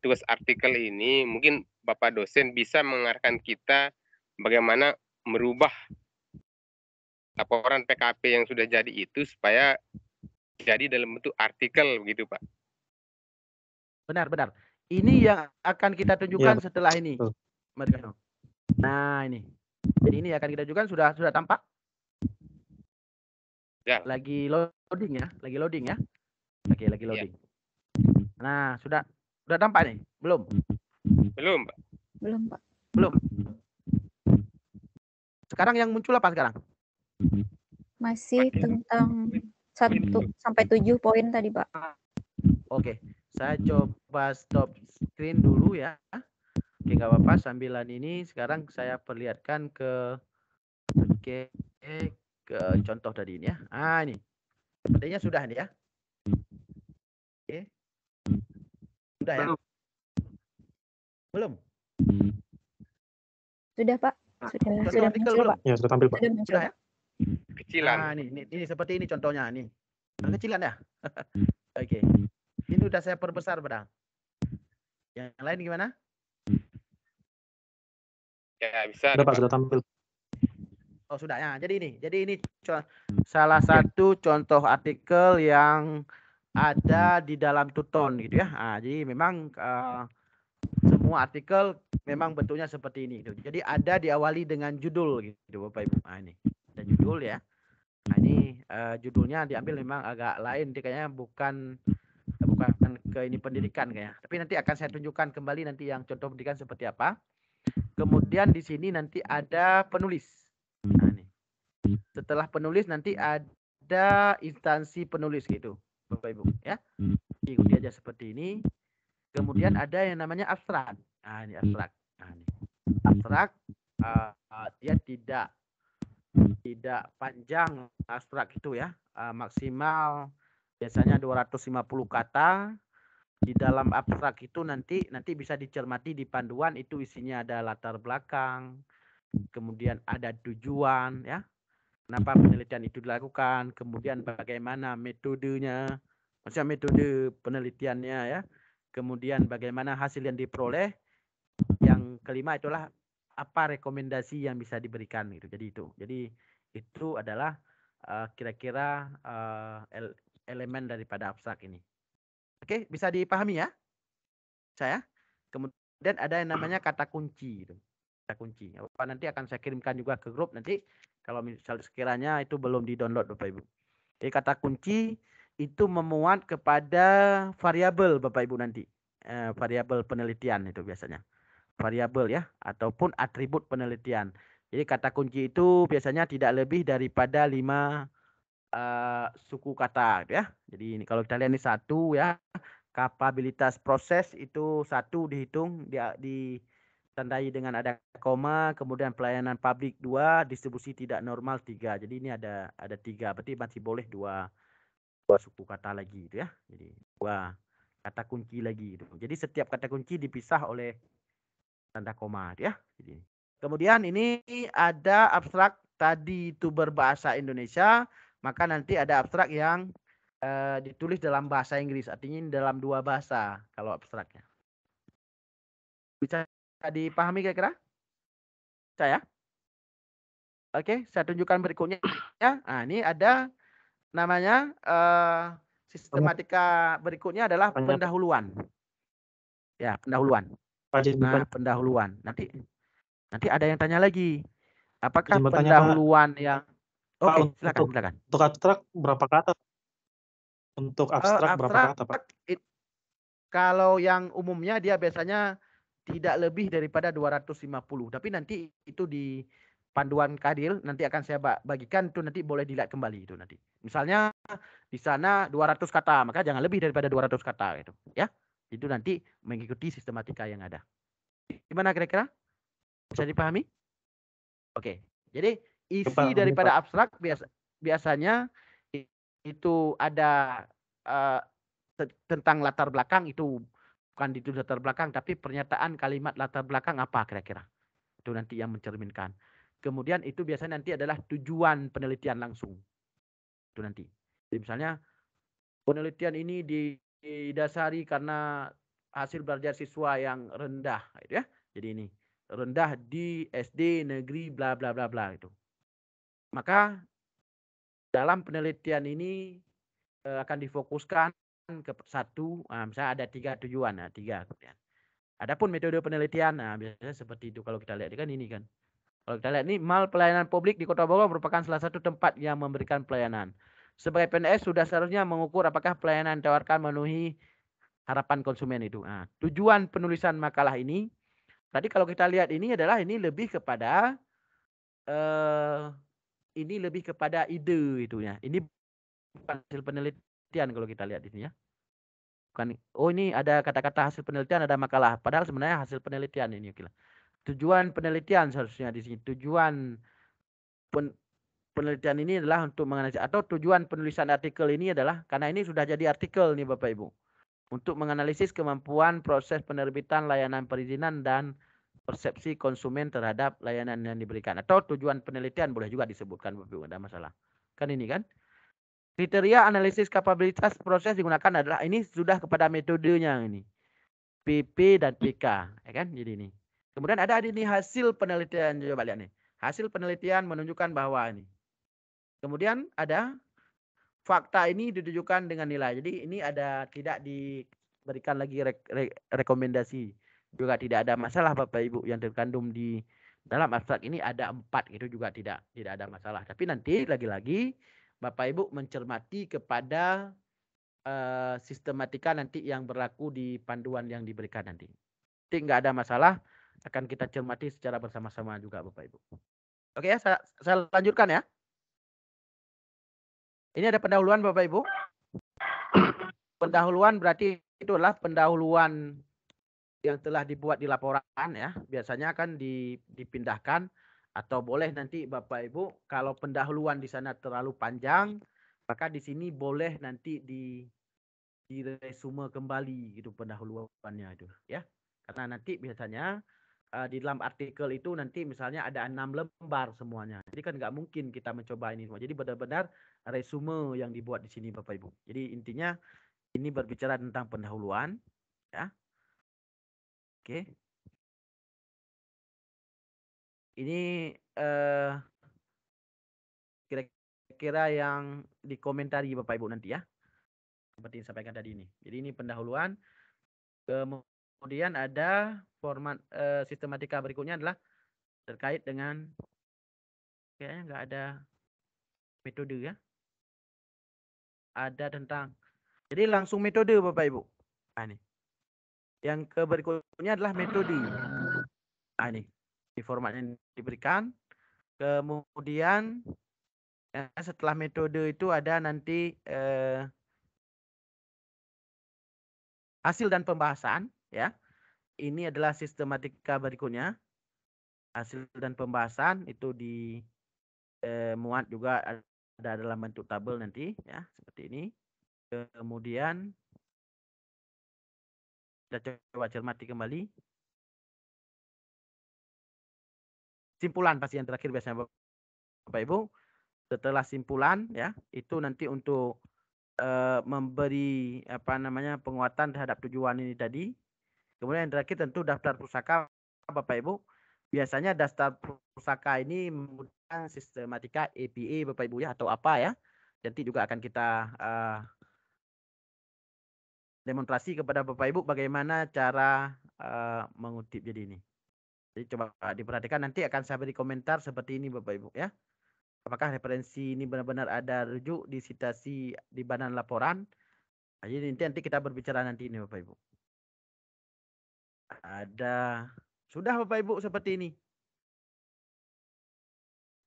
tugas artikel ini, mungkin Bapak dosen bisa mengarahkan kita bagaimana merubah laporan PKP yang sudah jadi itu supaya jadi dalam bentuk artikel begitu Pak. Benar. Ini yang akan kita tunjukkan setelah ini. Nah ini. Jadi ini akan kita tunjukkan sudah tampak? Ya. Lagi loading ya, Oke, lagi loading. Ya. Nah, sudah tampak nih? Belum, Pak. Belum. Sekarang yang muncul apa sekarang? Masih tentang 1 sampai 7 poin tadi, Pak. Oke, saya coba stop screen dulu ya. Oke, nggak apa-apa. Sambilan ini sekarang saya perlihatkan ke contoh tadi ini ya. Ini. Sepertinya sudah nih ya. Oke. Sudah ya? Belum? Sudah, Pak. Sudah muncul, Pak. Ya, sudah tampil, Pak. Sudah ya? Kecilan. Nah, ini seperti ini contohnya nih. Kecilan ya? Oke. Ini udah saya perbesar, Bang. Yang lain gimana? Ya, bisa. Sudah, Pak, sudah tampil. Oh, sudah ya. Jadi ini salah satu contoh artikel yang ada di dalam Tuton gitu ya. Jadi memang semua artikel memang bentuknya seperti ini gitu. Jadi ada diawali dengan judul gitu Bapak Ibu. Ini ada judul ya. Ini judulnya diambil memang agak lain, kayaknya bukan ke ini pendidikan kayaknya. Tapi nanti akan saya tunjukkan kembali nanti yang contoh pendidikan seperti apa. Kemudian di sini nanti ada penulis. Nah, ini. Setelah penulis nanti ada instansi penulis gitu, Bapak Ibu ya. Ikuti aja seperti ini. Kemudian ada yang namanya abstrak. Nah, ini abstrak. Nah, ini. Abstrak dia tidak panjang abstrak itu ya. Maksimal biasanya 250 kata. di dalam abstrak itu nanti bisa dicermati di panduan, itu isinya ada latar belakang, kemudian ada tujuan ya. Kenapa penelitian itu dilakukan, kemudian bagaimana metodenya, maksudnya metode penelitiannya ya. Kemudian bagaimana hasil yang diperoleh. Yang kelima itulah apa rekomendasi yang bisa diberikan gitu. Jadi itu adalah kira-kira elemen daripada abstrak ini. Oke, bisa dipahami ya? Saya. Kemudian ada yang namanya kata kunci gitu. Kata kunci. Apa nanti akan saya kirimkan juga ke grup nanti kalau misal sekiranya itu belum di-download Bapak Ibu. Jadi kata kunci itu memuat kepada variabel Bapak Ibu nanti. Variabel penelitian itu biasanya. Variabel ya ataupun atribut penelitian. Jadi kata kunci itu biasanya tidak lebih daripada 5 suku kata ya. Jadi ini kalau kita lihat ini 1 ya. Kapabilitas proses itu 1 dihitung, ditandai dengan ada koma, kemudian pelayanan publik 2, distribusi tidak normal 3. Jadi ini ada 3, berarti masih boleh 2 suku kata lagi itu ya. Jadi 2 kata kunci lagi itu. Jadi setiap kata kunci dipisah oleh tanda koma ya. Jadi kemudian ini ada abstrak tadi itu berbahasa Indonesia, maka nanti ada abstrak yang ditulis dalam bahasa Inggris, artinya dalam 2 bahasa kalau abstraknya. Bisa dipahami kira-kira? Saya? Oke, saya tunjukkan berikutnya. Nah, ini ada namanya sistematika berikutnya adalah pendahuluan. Ya, pendahuluan. Nah, pendahuluan. Nanti ada yang tanya lagi. Apakah pendahuluan yang Oke, silakan. Untuk abstrak berapa kata? Untuk abstrak berapa kata, Pak? Kalau yang umumnya dia biasanya tidak lebih daripada 250. Tapi nanti itu di panduan Kadil nanti akan saya bagikan, itu nanti boleh dilihat kembali itu nanti. Misalnya di sana 200 kata, maka jangan lebih daripada 200 kata itu, ya. Itu nanti mengikuti sistematika yang ada. Gimana kira-kira? Bisa dipahami? Oke. Jadi isi daripada abstrak biasanya itu ada tentang latar belakang, itu bukan di latar belakang tapi pernyataan kalimat latar belakang apa kira-kira. Itu nanti yang mencerminkan. Kemudian itu biasanya nanti adalah tujuan penelitian langsung. Itu nanti. Jadi misalnya penelitian ini didasari karena hasil belajar siswa yang rendah gitu ya. Jadi ini rendah di SD negeri bla bla bla bla itu. Maka dalam penelitian ini akan difokuskan ke 1, misalnya ada 3 tujuan, 3 kemudian. Adapun metode penelitian, biasanya seperti itu kalau kita lihat kan ini kan. Kalau kita lihat ini, mal pelayanan publik di Kota Bogor merupakan salah satu tempat yang memberikan pelayanan. Sebagai PNS sudah seharusnya mengukur apakah pelayanan ditawarkan memenuhi harapan konsumen itu. Nah, tujuan penulisan makalah ini, tadi kalau kita lihat ini adalah ini lebih kepada ide itunya. Ini bukan hasil penelitian kalau kita lihat di sini ya. Bukan, ini ada kata-kata hasil penelitian, ada makalah. Padahal sebenarnya hasil penelitian ini. Tujuan penelitian seharusnya di sini. Tujuan penelitian ini adalah untuk menganalisis, atau tujuan penulisan artikel ini adalah karena ini sudah jadi artikel nih Bapak Ibu. Untuk menganalisis kemampuan proses penerbitan layanan perizinan dan persepsi konsumen terhadap layanan yang diberikan. Atau tujuan penelitian boleh juga disebutkan Bapak Ibu, ada masalah. Kan ini kan. Kriteria analisis kapabilitas proses digunakan adalah ini sudah kepada metodenya ini. PP dan PK, ya kan? Jadi ini. Kemudian ada ini hasil penelitian, coba lihat nih. Hasil penelitian menunjukkan bahwa ini. Kemudian ada fakta ini ditujukan dengan nilai. Jadi ini ada tidak diberikan lagi rekomendasi. Juga tidak ada masalah Bapak Ibu yang terkandung di dalam abstrak ini ada 4 itu juga tidak ada masalah. Tapi nanti lagi-lagi Bapak Ibu mencermati kepada sistematika nanti yang berlaku di panduan yang diberikan nanti. Jadi nggak ada masalah, akan kita cermati secara bersama-sama juga Bapak Ibu. Oke ya, saya lanjutkan ya. Ini ada pendahuluan Bapak Ibu. Pendahuluan berarti itu adalah pendahuluan yang telah dibuat di laporan ya. Biasanya akan dipindahkan atau boleh nanti Bapak Ibu kalau pendahuluan di sana terlalu panjang, maka di sini boleh nanti diresume kembali gitu pendahuluannya itu ya. Karena nanti biasanya di dalam artikel itu nanti misalnya ada 6 lembar semuanya. Jadi kan nggak mungkin kita mencoba ini semua. Jadi benar-benar resume yang dibuat di sini Bapak Ibu. Jadi intinya ini berbicara tentang pendahuluan ya. Oke. Ini kira-kira yang dikomentari Bapak Ibu nanti ya. Seperti yang disampaikan tadi ini. Jadi ini pendahuluan. Kemudian ada format sistematika berikutnya adalah terkait dengan kayaknya nggak ada metode ya. Ada tentang jadi langsung metode Bapak Ibu. Nah, ini. Yang berikutnya adalah metode. Nah, ini. Di format yang diberikan. Kemudian setelah metode itu ada nanti hasil dan pembahasan ya. Ini adalah sistematika berikutnya. Hasil dan pembahasan itu dimuat juga ada dalam bentuk tabel nanti ya, seperti ini. Kemudian kita coba cermati kembali. Simpulan pasti yang terakhir biasanya Bapak Ibu. Setelah simpulan ya, itu nanti untuk memberi penguatan terhadap tujuan ini tadi. Kemudian yang terakhir tentu daftar pusaka Bapak Ibu. Biasanya daftar pusaka ini menggunakan sistematika APA Bapak Ibu ya, atau apa ya. Nanti juga akan kita demonstrasi kepada Bapak Ibu bagaimana cara mengutip jadi ini. Jadi coba diperhatikan, nanti akan saya beri komentar seperti ini Bapak Ibu ya. Apakah referensi ini benar-benar ada rujuk di citasi di badan laporan. Jadi nanti kita berbicara nanti ini Bapak Ibu. Ada sudah Bapak Ibu seperti ini.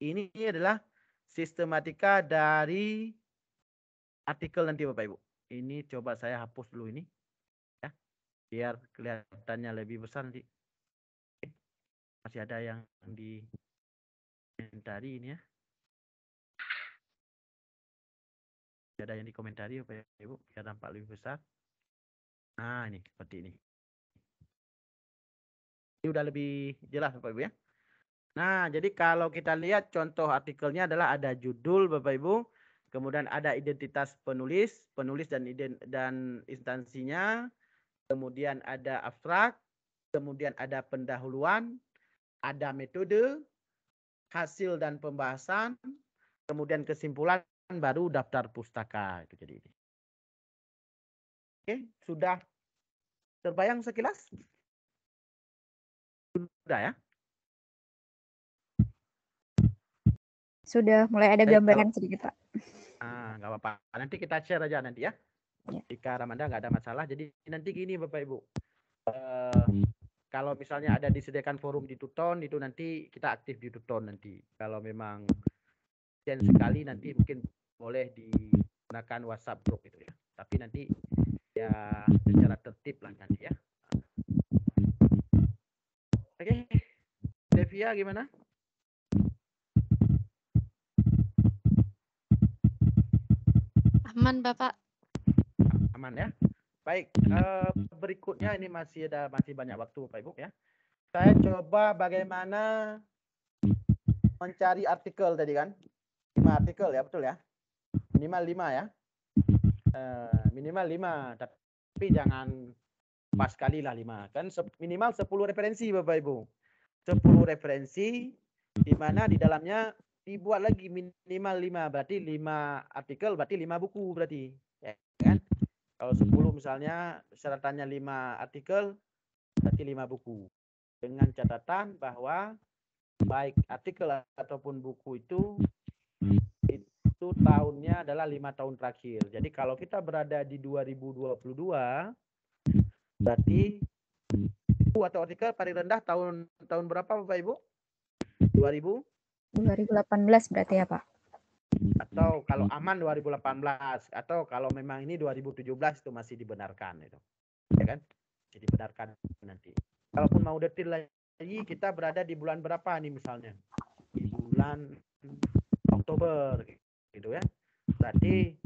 Ini adalah sistematika dari artikel nanti Bapak Ibu. Ini coba saya hapus dulu ini ya. Biar kelihatannya lebih besar nanti. Masih ada yang di komentari ini ya. Masih ada yang di komentari Bapak Ibu biar nampak lebih besar. Nah, ini seperti ini. Ini udah lebih jelas Bapak Ibu ya. Nah, jadi kalau kita lihat contoh artikelnya adalah ada judul Bapak Ibu, kemudian ada identitas penulis dan instansinya, kemudian ada abstrak, kemudian ada pendahuluan, ada metode, hasil dan pembahasan, kemudian kesimpulan, baru daftar pustaka itu jadi ini. Oke, sudah terbayang sekilas? Sudah ya? Sudah mulai ada gambaran sedikit Pak. Nggak apa-apa. Nanti kita share aja nanti ya. Jika Ramanda nggak ada masalah. Jadi nanti gini Bapak Ibu. Kalau misalnya ada disediakan forum di Tuton, itu nanti kita aktif di Tuton nanti. Kalau memang sekali nanti mungkin boleh digunakan WhatsApp group itu ya. Tapi nanti ya secara tertib lah nanti ya. Oke. Devia gimana? Aman Bapak. Aman ya. Baik, berikutnya ini masih banyak waktu Pak Ibu ya. Saya coba bagaimana mencari artikel tadi kan. 5 artikel ya, betul ya. Minimal 5 ya. Minimal 5, tapi jangan pas kali lah 5. Kan minimal 10 referensi Bapak Ibu. 10 referensi di mana di dalamnya dibuat lagi minimal 5, berarti 5 artikel, berarti 5 buku berarti. Ya kan? Kalau 10 misalnya syaratannya 5 artikel, berarti 5 buku. Dengan catatan bahwa baik artikel ataupun buku itu tahunnya adalah 5 tahun terakhir. Jadi kalau kita berada di 2022, berarti buku atau artikel paling rendah tahun berapa Bapak Ibu? 2018 berarti ya Pak. Atau kalau aman 2018, atau kalau memang ini 2017 itu masih dibenarkan itu. Ya kan? Jadi dibenarkan nanti. Kalaupun mau detail lagi, kita berada di bulan berapa nih misalnya? Di bulan Oktober gitu ya. Berarti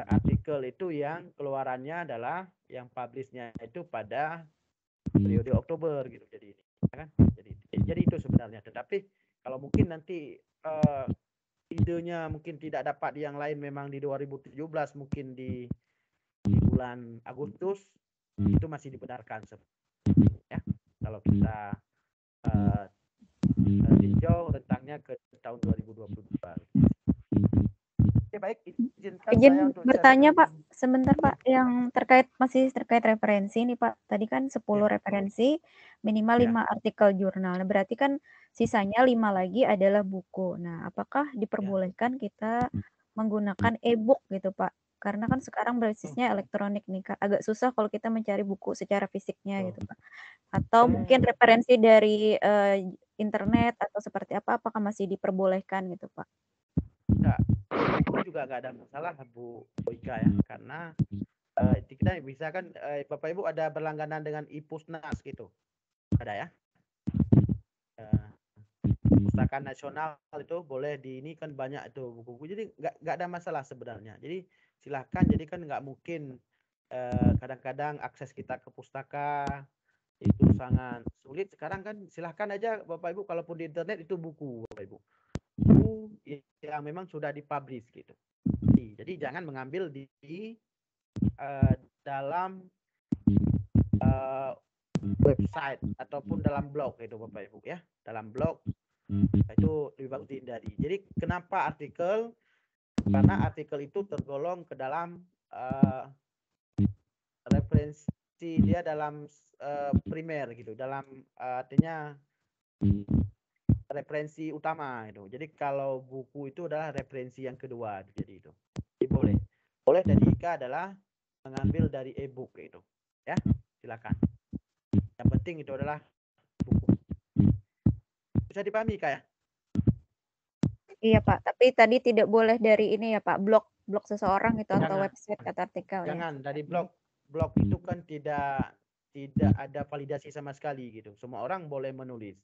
artikel itu yang keluarannya adalah yang publishnya itu pada periode Oktober gitu. Jadi ini, kan? Jadi itu sebenarnya. Tetapi kalau mungkin nanti idenya mungkin tidak dapat di yang lain, memang di 2017 mungkin di bulan Agustus itu masih dibenarkan ya. Kalau kita tinjau rentangnya ke tahun 2022. Oke, baik, izinkan Izin saya untuk bertanya Pak, sebentar Pak, yang masih terkait referensi nih Pak. Tadi kan 10 referensi, minimal 5 artikel jurnal. Nah, berarti kan sisanya 5 lagi adalah buku. Nah, apakah diperbolehkan kita menggunakan e-book gitu Pak? Karena kan sekarang basisnya elektronik nih Kak. Agak susah kalau kita mencari buku secara fisiknya gitu Pak. Atau mungkin referensi dari internet atau seperti apa, apakah masih diperbolehkan gitu Pak? Enggak, itu juga nggak ada masalah Bu Boyka ya, karena kita bisa kan Bapak Ibu ada berlangganan dengan Ipusnas gitu, ada ya. Pustaka nasional itu boleh di ini kan banyak itu buku-buku, jadi nggak ada masalah sebenarnya. Jadi silahkan, jadi kan nggak mungkin kadang-kadang akses kita ke pustaka itu sangat sulit. Sekarang kan silahkan aja Bapak Ibu, kalaupun di internet itu buku Bapak Ibu, buku yang memang sudah dipublish gitu. Jadi jangan mengambil di dalam website ataupun dalam blog gitu Bapak Ibu ya. Dalam blog itu lebih bagus dihindari. Jadi kenapa artikel? Karena artikel itu tergolong ke dalam referensi dia dalam primer gitu, dalam artinya referensi utama itu. Jadi kalau buku itu adalah referensi yang kedua. Jadi itu. Jadi boleh dari Ika adalah mengambil dari e-book itu. Ya, silakan. Yang penting itu adalah buku. Bisa dipahami Ika ya? Iya Pak, tapi tadi tidak boleh dari ini ya Pak, blog seseorang itu atau website kata artikel. Jangan, dari blog itu kan tidak ada validasi sama sekali gitu. Semua orang boleh menulis.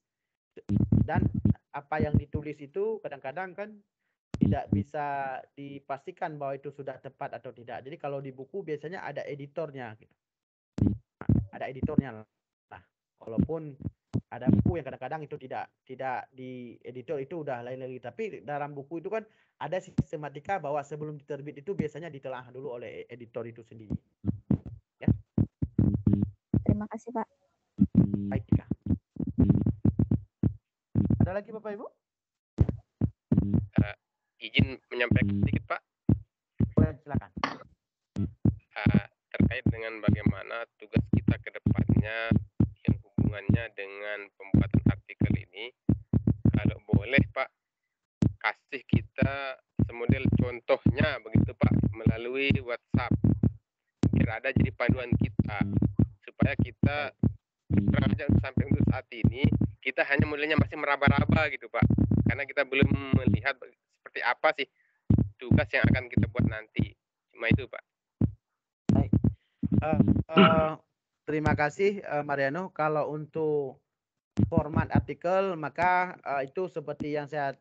Dan apa yang ditulis itu kadang-kadang kan tidak bisa dipastikan bahwa itu sudah tepat atau tidak. Jadi kalau di buku biasanya ada editornya gitu. Ada editornya lah. Walaupun ada buku yang kadang-kadang itu tidak di editor, itu udah lain lagi. Tapi dalam buku itu kan ada sistematika bahwa sebelum diterbit itu biasanya ditelaah dulu oleh editor itu sendiri. Ya. Terima kasih Pak. Baik Kak. Ada lagi Bapak Ibu? Izin menyampaikan sedikit Pak. Boleh, silakan. Terkait dengan bagaimana tugas kita ke depannya yang hubungannya dengan pembuatan artikel ini, kalau boleh Pak, kasih kita semodel contohnya begitu Pak, melalui WhatsApp, biar ada jadi panduan kita, supaya kita terang aja sampai untuk saat ini kita hanya modelnya masih meraba-raba gitu Pak, karena kita belum melihat seperti apa sih tugas yang akan kita buat nanti. Cuma itu Pak. Baik. Terima kasih Mariano. Kalau untuk format artikel, maka itu seperti yang saya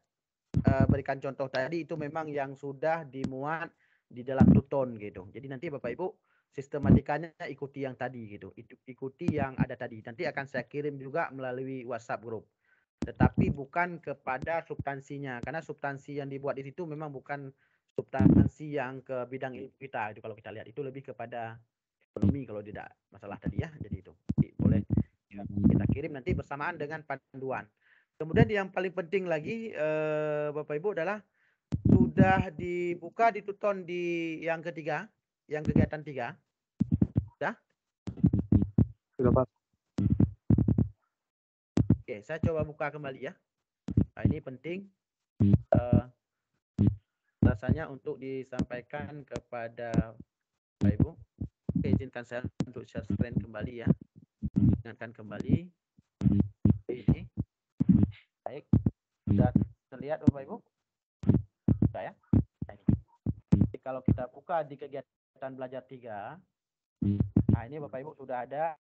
berikan contoh tadi, itu memang yang sudah dimuat di dalam Tuton gitu. Jadi nanti Bapak Ibu sistematikanya ikuti yang tadi gitu. Ikuti yang ada tadi. Nanti akan saya kirim juga melalui WhatsApp group. Tetapi bukan kepada substansinya, karena substansi yang dibuat di situ memang bukan substansi yang ke bidang ilmu kita. Itu kalau kita lihat itu lebih kepada ekonomi kalau tidak masalah tadi ya. Jadi itu boleh kita kirim nanti bersamaan dengan panduan. Kemudian yang paling penting lagi Bapak Ibu adalah sudah dibuka di Tuton di yang ketiga, yang kegiatan 3. Sudah? Sudah Pak. Oke, saya coba buka kembali ya. Nah, ini penting rasanya untuk disampaikan kepada Bapak Ibu. Oke, izinkan saya untuk share screen kembali ya. Ingatkan kembali. Ini. Baik. Sudah terlihat Bapak Ibu? Sudah ya? Nah, ini. Jadi kalau kita buka di kegiatan belajar 3, nah ini Bapak Ibu sudah ada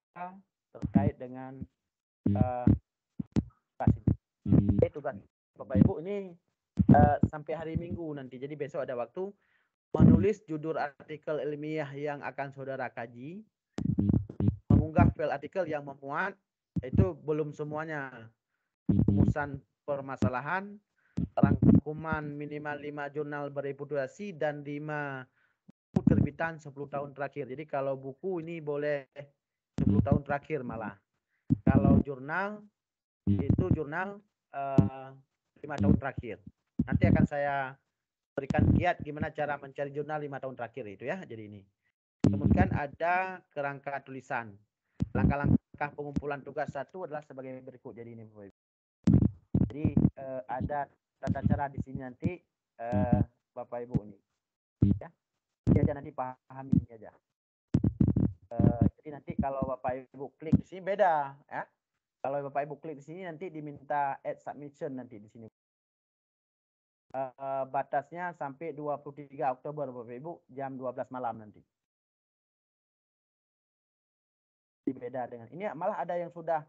terkait dengan tugas Bapak Ibu ini sampai hari Minggu nanti. Jadi besok ada waktu menulis judul artikel ilmiah yang akan saudara kaji, mengunggah file artikel yang memuat, itu belum semuanya. Rumusan permasalahan, rangkuman minimal 5 jurnal bereputasi dan 5 buku terbitan 10 tahun terakhir. Jadi kalau buku ini boleh 10 tahun terakhir malah. Kalau jurnal itu jurnal 5 tahun terakhir. Nanti akan saya berikan kiat gimana cara mencari jurnal 5 tahun terakhir itu ya. Jadi ini. Kemudian ada kerangka tulisan. Langkah-langkah pengumpulan tugas 1 adalah sebagai berikut. Jadi ini Bapak Ibu. Jadi ada tata cara di sini nanti Bapak Ibu ini. Ya. Ini aja nanti paham ini aja. Jadi nanti kalau Bapak Ibu klik di sini beda ya. Kalau Bapak Ibu klik di sini nanti diminta add submission nanti di sini. Batasnya sampai 23 Oktober Bapak Ibu jam 12 malam nanti. Beda dengan ini malah ada yang sudah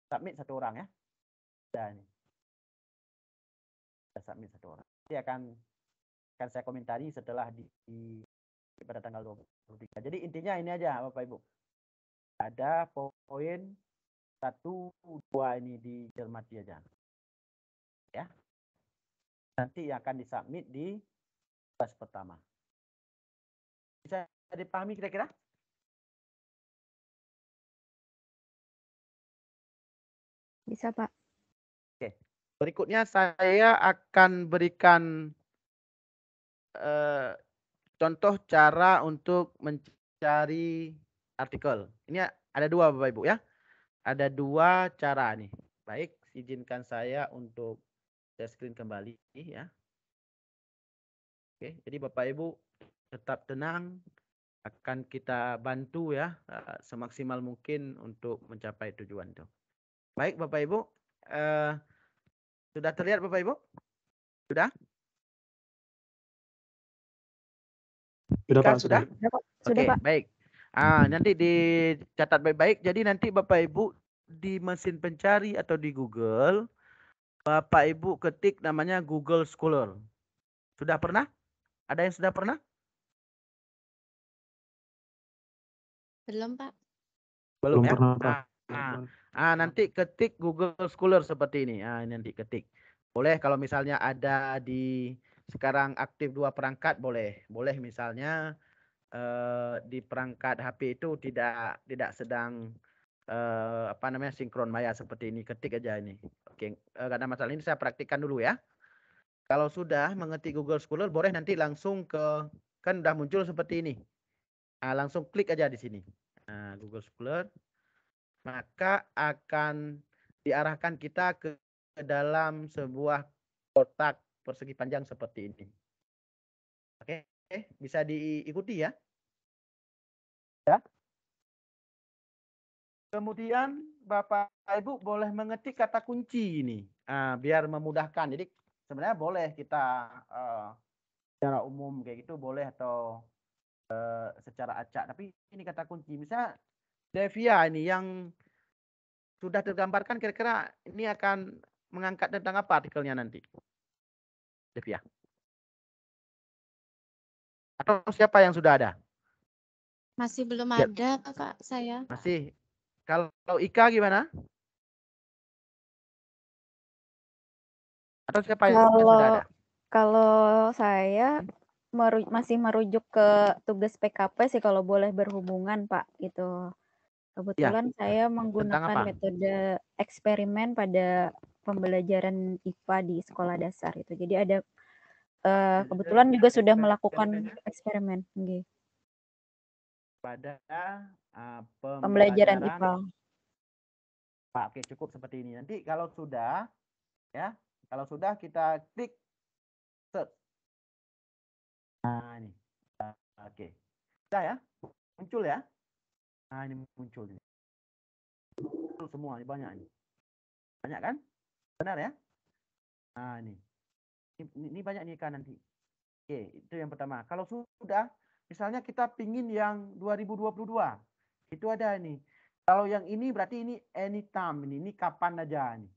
submit 1 orang ya. Ada ini. Sudah submit 1 orang. Nanti akan saya komentari setelah pada tanggal 23. Jadi intinya ini aja Bapak Ibu. Ada poin 1, 2 ini dicermati aja. Ya. Nanti akan disubmit di kelas pertama. Bisa dipahami kira-kira? Bisa, Pak. Oke. Berikutnya saya akan berikan contoh cara untuk mencari artikel. Ini ada 2 Bapak Ibu ya. Ada 2 cara nih. Baik, izinkan saya untuk share screen kembali ya. Oke, jadi Bapak Ibu tetap tenang. Akan kita bantu ya semaksimal mungkin untuk mencapai tujuan itu. Baik Bapak Ibu, sudah terlihat Bapak Ibu? Sudah? Sudah Pak, Sudah? Sudah Oke, Pak. baik. Nanti dicatat baik-baik. Jadi nanti Bapak Ibu di mesin pencari atau di Google, Bapak Ibu ketik namanya Google Scholar. Sudah pernah? Ada yang sudah pernah? Belum, Pak. Belum ya? pernah Pak. Nanti ketik Google Scholar seperti ini. Nanti ketik. Boleh kalau misalnya ada di sekarang aktif 2 perangkat boleh. Boleh misalnya di perangkat HP itu tidak sedang sinkron maya seperti ini. Ketik aja ini. Oke, karena masalah ini saya praktikkan dulu ya. Kalau sudah mengetik Google Scholar boleh nanti langsung kan udah muncul seperti ini. Langsung klik aja di sini. Google Scholar. Maka akan diarahkan kita ke dalam sebuah kotak persegi panjang seperti ini. Oke, bisa diikuti ya. Ya. Kemudian Bapak Ibu boleh mengetik kata kunci ini, biar memudahkan. Jadi sebenarnya boleh kita secara umum kayak gitu boleh atau secara acak. Tapi ini kata kunci. Misalnya Devia ini yang sudah tergambarkan kira-kira ini akan mengangkat tentang apa artikelnya nanti? Devia. Atau siapa yang sudah ada? Masih belum ada, Pak, saya. Masih. Kalau Ika gimana? Atau siapa yang sudah ada? Kalau saya masih merujuk ke tugas PKP sih kalau boleh berhubungan, Pak. Itu. Kebetulan saya menggunakan metode eksperimen pada pembelajaran IPA di sekolah dasar itu. Jadi ada kebetulan juga sudah melakukan eksperimen. Pada pembelajaran IPA. Pak, oke cukup seperti ini. Nanti kalau sudah ya, kalau sudah kita klik search. Ini. Oke. Sudah ya? Muncul ya? Ini muncul ini. Muncul semua, ini banyak ini. Banyak kan? Benar ya? Ini. Ini banyak nih kan nanti. Oke, itu yang pertama. Kalau sudah, misalnya kita pingin yang 2022. Itu ada ini. Kalau yang ini berarti ini anytime ini kapan aja nih.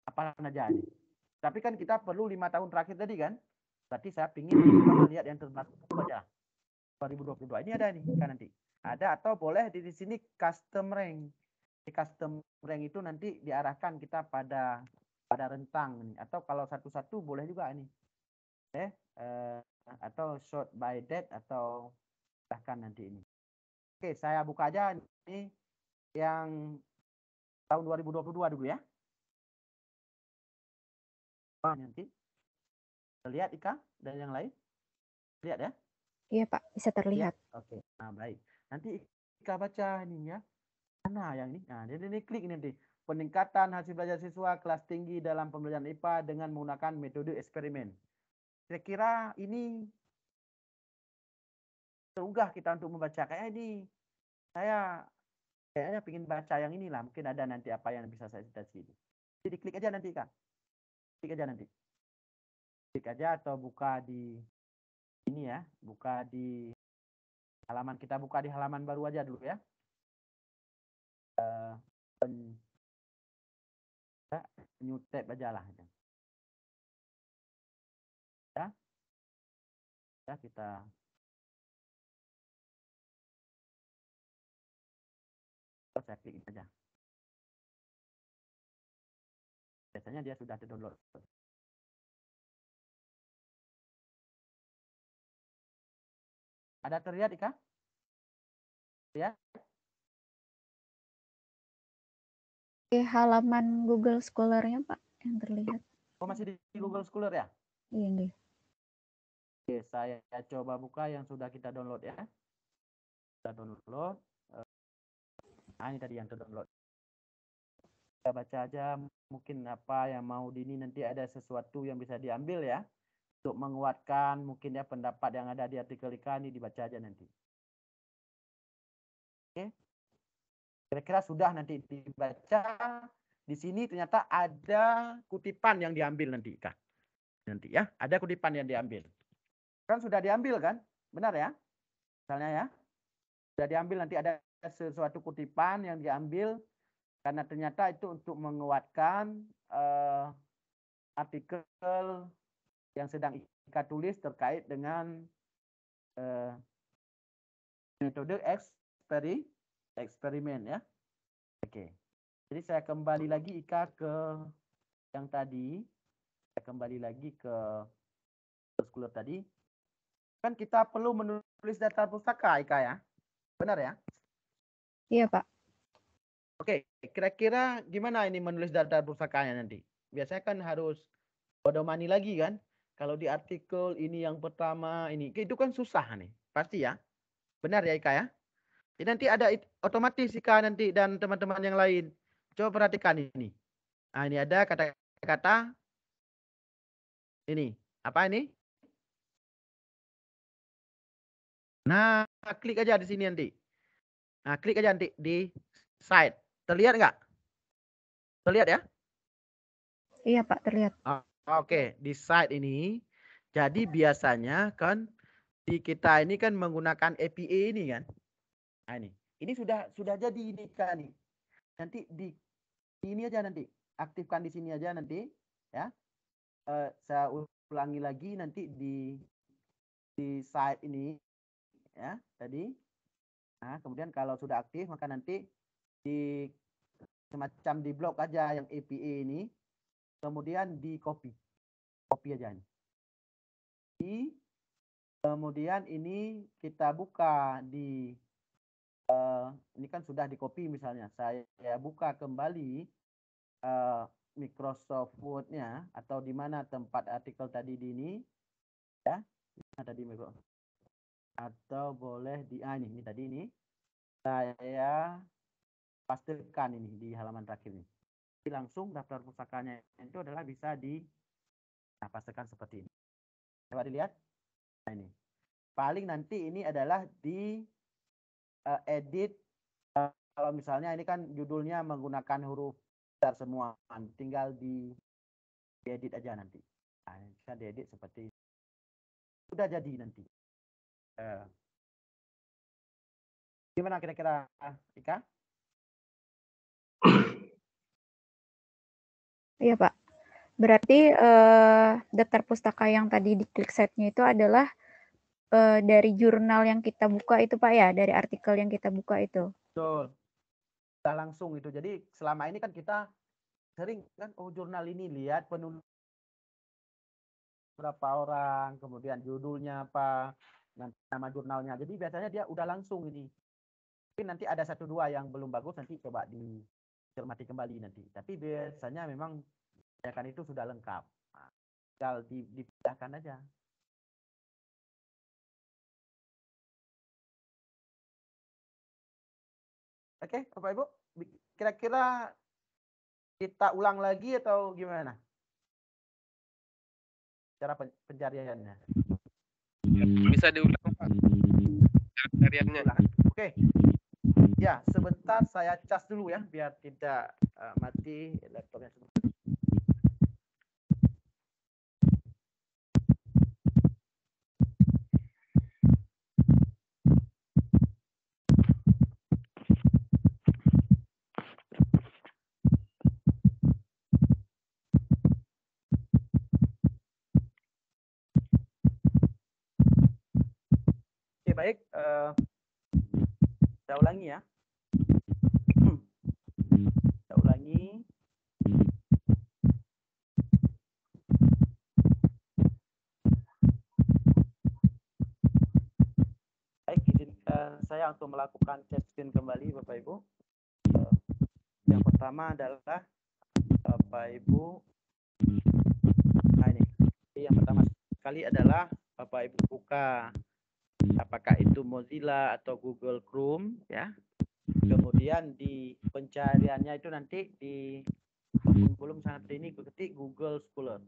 Kapan aja nih. Tapi kan kita perlu 5 tahun terakhir tadi kan? Berarti saya pingin kita melihat yang terbaru aja. 2022 ini ada nih kan nanti. Ada atau boleh di sini custom rank. Di custom rank itu nanti diarahkan kita pada rentang nih. Atau kalau satu-satu boleh juga ini. Atau short by date atau bahkan nanti ini. Oke, saya buka aja ini yang tahun 2022 dulu ya. Nanti lihat Ika dan yang lain. Lihat ya. Iya Pak, bisa terlihat. Ya, oke, nah baik. Nanti Ika baca ini ya. Mana yang ini? Nah, ini klik ini nanti. Peningkatan hasil belajar siswa kelas tinggi dalam pembelajaran IPA dengan menggunakan metode eksperimen. Kira-kira ini terunggah kita untuk membaca. Kayak ini, saya kayaknya ingin baca yang inilah. Mungkin ada nanti apa yang bisa saya cita-cita. Jadi klik aja nanti Kak. Klik aja nanti. Klik aja atau buka di ini ya. Buka di halaman, kita buka di halaman baru aja dulu ya. New tab aja lah. Ya, kita saya klik aja. Biasanya dia sudah terdownload. Ada terlihat Ika? Ya. Di halaman Google Scholar-nya Pak yang terlihat. Oh, masih di Google Scholar ya? Iya, enggak. Oke, saya coba buka yang sudah kita download ya. Kita download. Nah, ini tadi yang terdownload. Kita baca aja mungkin apa yang mau ini nanti ada sesuatu yang bisa diambil ya. Untuk menguatkan mungkin ya pendapat yang ada di artikel Ika ini dibaca aja nanti. Oke. Kira-kira sudah nanti dibaca. Di sini ternyata ada kutipan yang diambil nanti Ika. Nanti ya, ada kutipan yang diambil. Kan sudah diambil kan? Benar ya? Misalnya ya. Sudah diambil nanti ada sesuatu kutipan yang diambil karena ternyata itu untuk menguatkan artikel yang sedang Ika tulis terkait dengan metode eksperimen ya. Oke. Jadi saya kembali lagi Ika ke yang tadi. Saya kembali lagi ke Scholar tadi. Kan kita perlu menulis daftar pustaka Ika ya. Benar ya? Iya Pak. Oke, kira-kira gimana ini menulis daftar pustakanya nanti? Biasanya kan harus pedomani lagi kan? Kalau di artikel ini yang pertama ini, itu kan susah nih, pasti ya. Benar ya Ika ya? Jadi nanti ada otomatis Ika nanti dan teman-teman yang lain. Coba perhatikan ini. Nah ini ada kata-kata ini. Apa ini? Nah, klik aja di sini nanti. Nah, klik aja nanti di site. Terlihat nggak? Terlihat ya? Iya Pak, terlihat. Oke, di site ini. Jadi biasanya kan di kita ini kan menggunakan API ini kan. Nah ini sudah jadi ini kan nih. Nanti di ini aja nanti. Aktifkan di sini aja nanti ya. Saya ulangi lagi nanti di site ini ya tadi. Nah, kemudian kalau sudah aktif maka nanti di semacam di blok aja yang API ini. Kemudian di copy aja ini. Kemudian ini kita buka di ini kan sudah di copy misalnya. Saya buka kembali Microsoft Word-nya atau di mana tempat artikel tadi di ini ya. Tadi Microsoft. Atau boleh di ini tadi ini. Saya pastikan ini di halaman terakhir ini. Jadi langsung daftar pustakanya itu adalah bisa pastikan seperti ini. Coba dilihat. Nah ini. Paling nanti ini adalah di edit kalau misalnya ini kan judulnya menggunakan huruf besar semua, tinggal di edit aja nanti. Nah, bisa diedit seperti ini. Sudah jadi nanti. Gimana kira-kira Ika? Iya Pak. Berarti daftar pustaka yang tadi diklik setnya itu adalah dari jurnal yang kita buka itu Pak ya, dari artikel yang kita buka itu. Betul. Kita langsung itu. Jadi selama ini kan kita sering kan, oh jurnal ini lihat penulis berapa orang, kemudian judulnya apa, nama jurnalnya. Jadi biasanya dia udah langsung ini. Mungkin nanti ada 1-2 yang belum bagus, nanti coba dicermati kembali nanti. Tapi biasanya memang kan itu sudah lengkap. Nah, tinggal dipindahkan aja. Oke, Bapak Ibu, kira-kira kita ulang lagi atau gimana? Cara pencariannya. Bisa diulang Pak. Cara pencariannya. Oke. Ya, sebentar saya cas dulu ya, biar tidak mati laptopnya sebentar. Oke, baik. Saya ulangi ya. Saya ulangi. Baik, izinkan saya untuk melakukan chat screen kembali, Bapak Ibu. Yang pertama adalah Bapak Ibu. Nah ini, yang pertama sekali adalah Bapak Ibu buka, apakah itu Mozilla atau Google Chrome ya. Kemudian di pencariannya itu nanti di belum sangat ini ketik Google Scholar.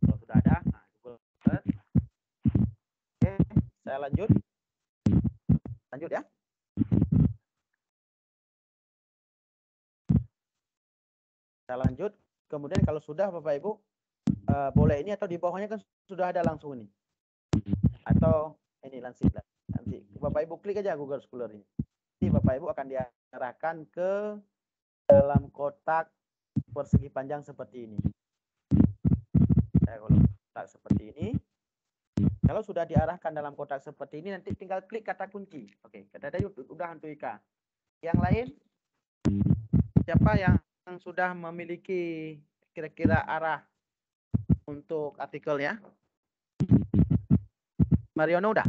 Kalau sudah ada, nah, Google Scholar. Oke, saya lanjut. Lanjut ya. Saya lanjut. Kemudian kalau sudah Bapak Ibu boleh ini, atau di bawahnya kan sudah ada langsung ini. Atau ini nanti Bapak Ibu klik aja Google Scholar ini. Nanti Bapak Ibu akan diarahkan ke dalam kotak persegi panjang seperti ini. Kalau kotak seperti ini. Kalau sudah diarahkan dalam kotak seperti ini, nanti tinggal klik kata kunci. Oke, kata tadi udah Hantu Ika. Yang lain, siapa yang sudah memiliki kira-kira arah untuk artikelnya? Mariono udah?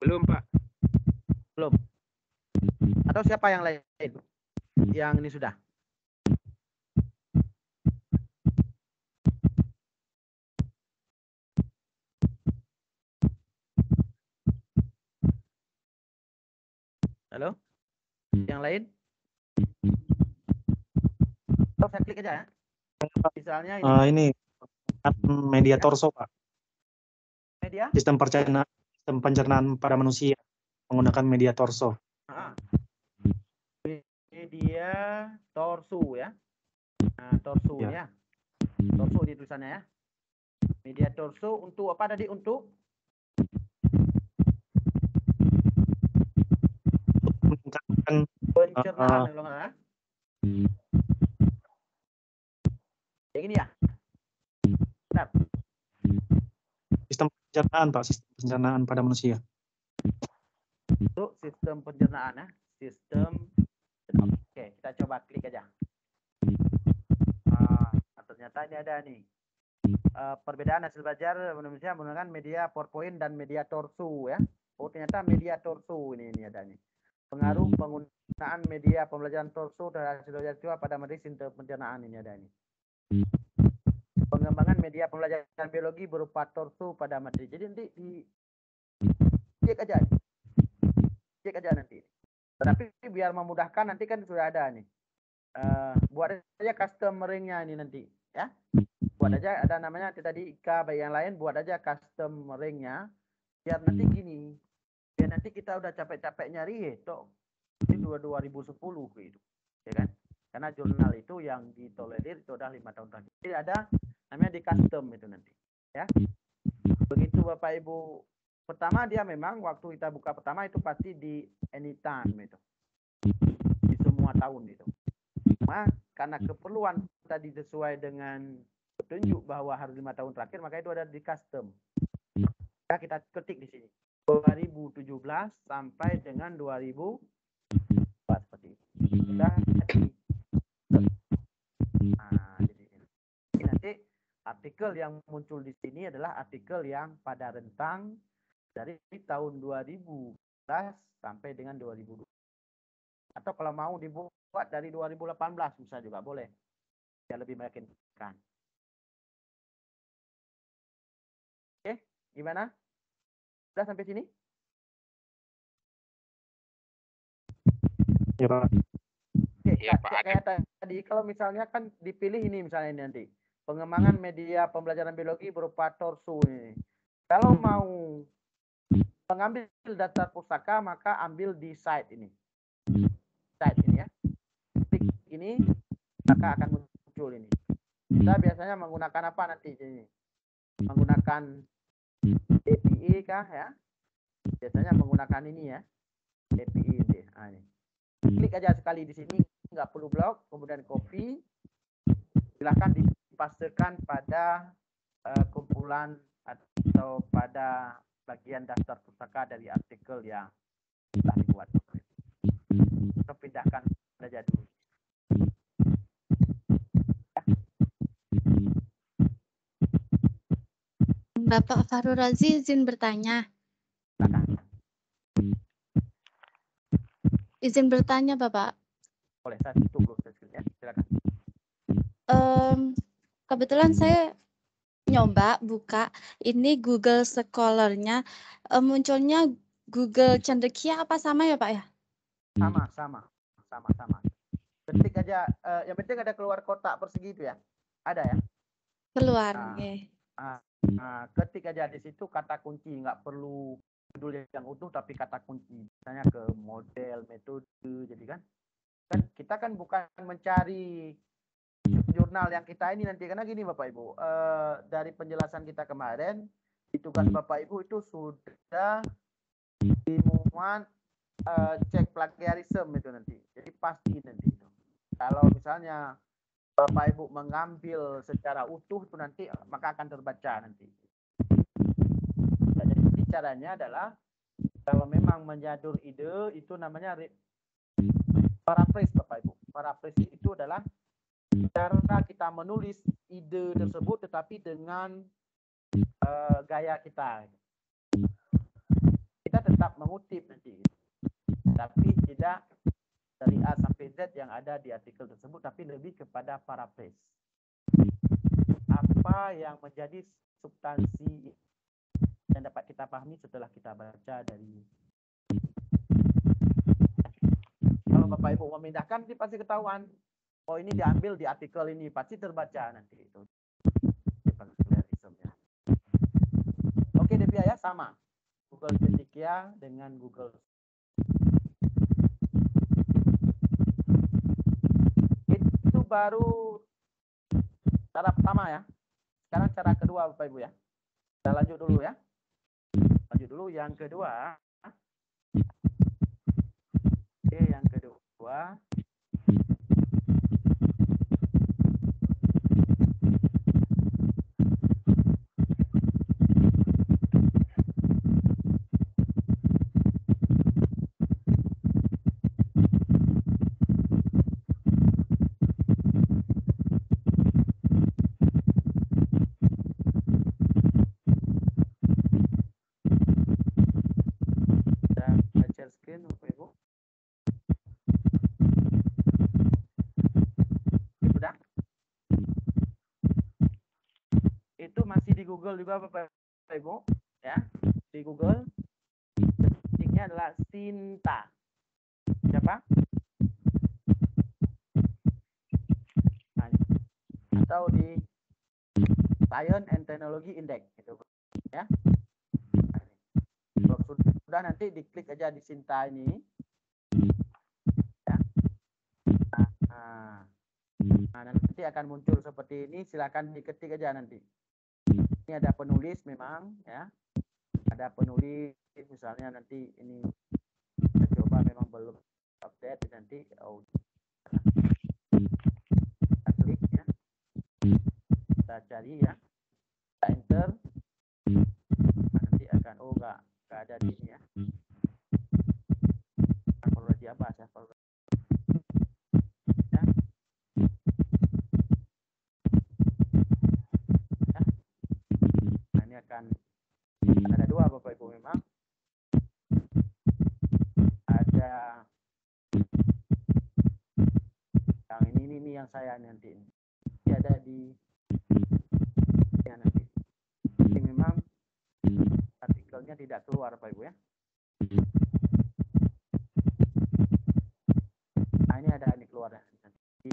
Belum Pak. Belum. Atau siapa yang lain? Yang ini sudah? Halo? Yang lain? Oh, saya klik aja ya. Misalnya ini media torso Pak. Media? Sistem pencernaan pada manusia menggunakan media torso. Media torso ya. Nah, torso ya. Torso di tulisannya ya. Media torso untuk apa tadi? Untuk meningkatkan pencernaan kalau nggak? Yang ini ya. Benar. Sistem pencernaan Pak, sistem pencernaan pada manusia. Untuk sistem pencernaan ya. Sistem. Oke, kita coba klik aja. Ternyata ini ada nih. Perbedaan hasil belajar manusia menggunakan media PowerPoint dan media torso ya. Oh, ternyata media torso ini ada nih. Pengaruh penggunaan media pembelajaran torso dan hasil belajar siswa pada materi sistem pencernaan ini ada nih. Pengembangan media pembelajaran biologi berupa torso pada materi. Jadi nanti cek aja nanti. Tapi biar memudahkan nanti kan sudah ada nih. Buat aja custom ringnya ini nanti ya. Buat aja ada namanya tadi Ika, baik yang lain buat aja custom ringnya. Biar nanti gini. Biar nanti kita udah capek-capek nyari itu. Ini 2010 gitu. Ya kan? Karena jurnal itu yang ditolerir itu udah 5 tahun terakhir. Jadi ada namanya di custom itu nanti. Ya. Begitu Bapak Ibu. Pertama dia memang waktu kita buka pertama itu pasti di anytime itu. Di semua semua tahun itu. Cuma karena keperluan tadi sesuai dengan petunjuk bahwa harus 5 tahun terakhir, maka itu ada di custom. Maka kita ketik di sini 2017 sampai dengan 2000 seperti itu. Sudah jadi nanti artikel yang muncul di sini adalah artikel yang pada rentang dari tahun 2000 sampai dengan 2020. Atau kalau mau dibuat dari 2018 bisa juga boleh. Ya lebih meyakinkan. Oke, gimana? Sudah sampai sini? Ya, Pak. Oke, Ya, Pak. kayak tadi kalau misalnya kan dipilih ini misalnya ini nanti. Pengembangan media pembelajaran biologi berupa torso ini. Kalau mau mengambil daftar pustaka, maka ambil di site ini. Site ini ya. Klik ini, maka akan muncul ini. Kita biasanya menggunakan apa nanti ini? Menggunakan API kah ya? Biasanya menggunakan ini ya. API ini. Nah, ini. Klik aja sekali di sini, nggak perlu blok, kemudian copy. Silakan dipastekan pada kumpulan atau pada bagian daftar pustaka dari artikel yang telah dibuat. Kita pindahkan saja dulu. Bapak Fahrul Razi izin bertanya. Izin bertanya, Bapak. Boleh, saya tutup dulu ya. Silakan. Kebetulan saya nyoba buka ini Google Scholar-nya, munculnya Google Cendekia apa sama ya Pak ya? Sama. Ketik aja, yang penting ada keluar kotak persegi itu ya. Ada ya? Keluar. Ketik aja di situ kata kunci, nggak perlu judul yang utuh tapi kata kunci. Misalnya ke model, metode, jadi kan kita kan bukan mencari jurnal yang kita ini nanti, karena gini Bapak Ibu, dari penjelasan kita kemarin di tugas Bapak Ibu itu sudah dimuat cek plagiarisme itu nanti, jadi pasti nanti itu. Kalau misalnya Bapak Ibu mengambil secara utuh itu nanti maka akan terbaca nanti. Jadi caranya adalah kalau memang menjadur ide itu namanya paraphrase Bapak Ibu. Paraphrase itu adalah cara kita menulis ide tersebut tetapi dengan gaya kita. Kita tetap mengutip nanti, tapi tidak dari A sampai Z yang ada di artikel tersebut, tapi lebih kepada paraphrase. Apa yang menjadi substansi yang dapat kita pahami setelah kita baca dari. Kalau Bapak Ibu memindahkan, nanti pasti ketahuan. Oh, ini diambil di artikel ini, pasti terbaca nanti itu. Oke, Devia ya, sama. Google Cendekia dengan Google. Itu baru cara pertama ya. Sekarang cara kedua Bapak Ibu ya. Kita lanjut dulu ya. Lanjut dulu yang kedua. Oke, yang kedua. Google juga Bapak Ibu ya, di Google ketiknya adalah Sinta. Siapa? Nah, atau di Science and Technology Index gitu ya. Nah, sudah nanti diklik aja di Sinta ini ya. Nah, nanti akan muncul seperti ini, silakan diketik aja nanti. Ini ada penulis memang ya, ada penulis misalnya nanti ini kita coba memang belum update nanti kita cari ya, kita enter. Nah, nanti akan nggak ada di ini ya. Formulasi apa ya? Nah, ini akan ada dua Bapak Ibu memang. Ada yang ini yang saya nanti ini. Ini ada di ya nanti. Ini memang artikelnya tidak keluar Bapak Ibu ya. Nah, ini ada ini keluar nanti.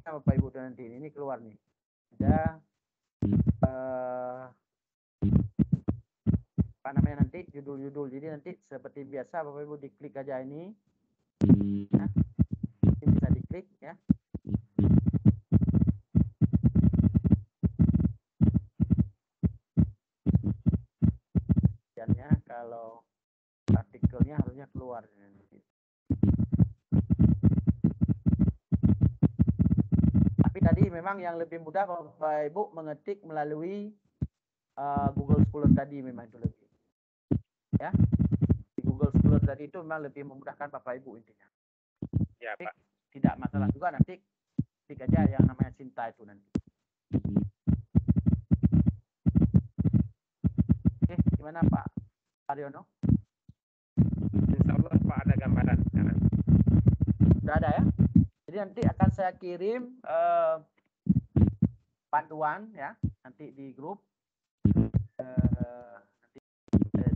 Bapak Ibu nanti ini keluar nih. Ada apa namanya nanti judul-judul. Jadi nanti seperti biasa Bapak Ibu diklik aja ini. Nah, ini bisa diklik ya. Dan kalau artikelnya harusnya keluar nanti. Tapi tadi memang yang lebih mudah Bapak Ibu mengetik melalui Google Scholar tadi memang itu lebih. Ya, di Google Scholar tadi itu memang lebih memudahkan Bapak Ibu intinya. Ya, Pak. Tidak masalah juga nanti klik aja yang namanya Sinta itu nanti. Oke, gimana Pak Aryono? Insya Allah Pak ada gambaran sekarang. Sudah ada ya? Jadi nanti akan saya kirim panduan ya nanti di grup.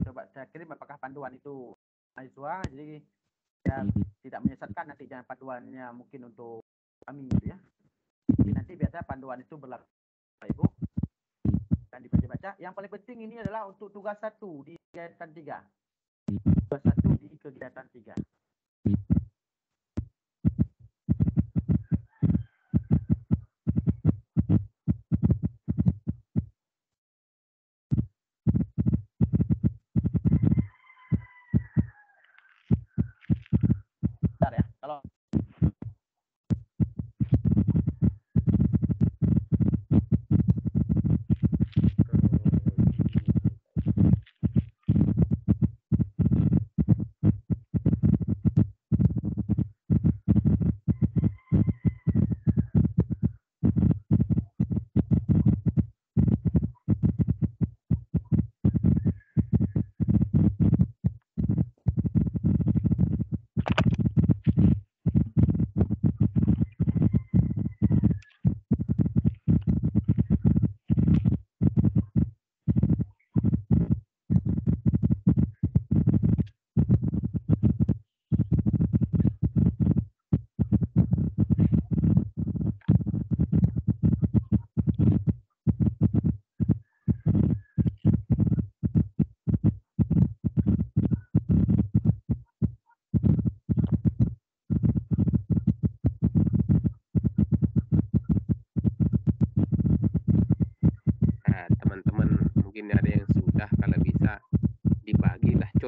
Coba saya kirim apakah panduan itu mahasiswa, jadi ya tidak menyesatkan nanti jangan panduannya mungkin untuk kami gitu ya. Jadi nanti biasanya panduan itu berlaku Ibu dan dibaca-baca. Yang paling penting ini adalah untuk tugas 1 di kegiatan 3. Tugas 1 di kegiatan 3.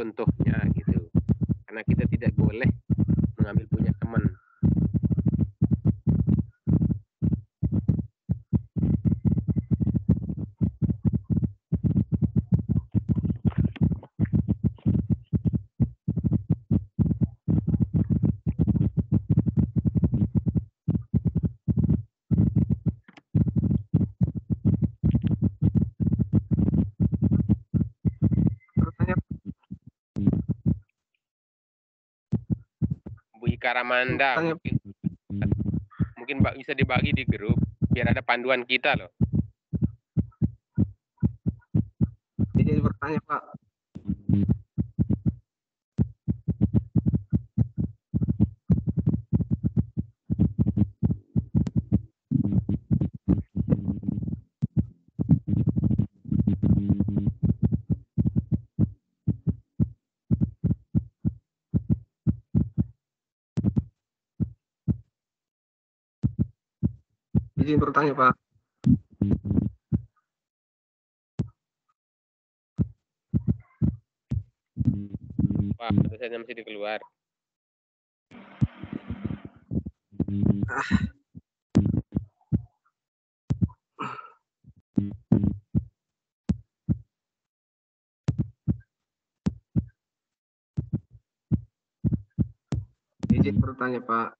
contohnya gitu. Karena kita tidak boleh mengambil punya teman. Karamanda, mungkin bisa dibagi di grup biar ada panduan kita loh. Jadi bertanya Pak. Izin bertanya Pak. Pak, tulisannya masih keluar. izin bertanya, Pak.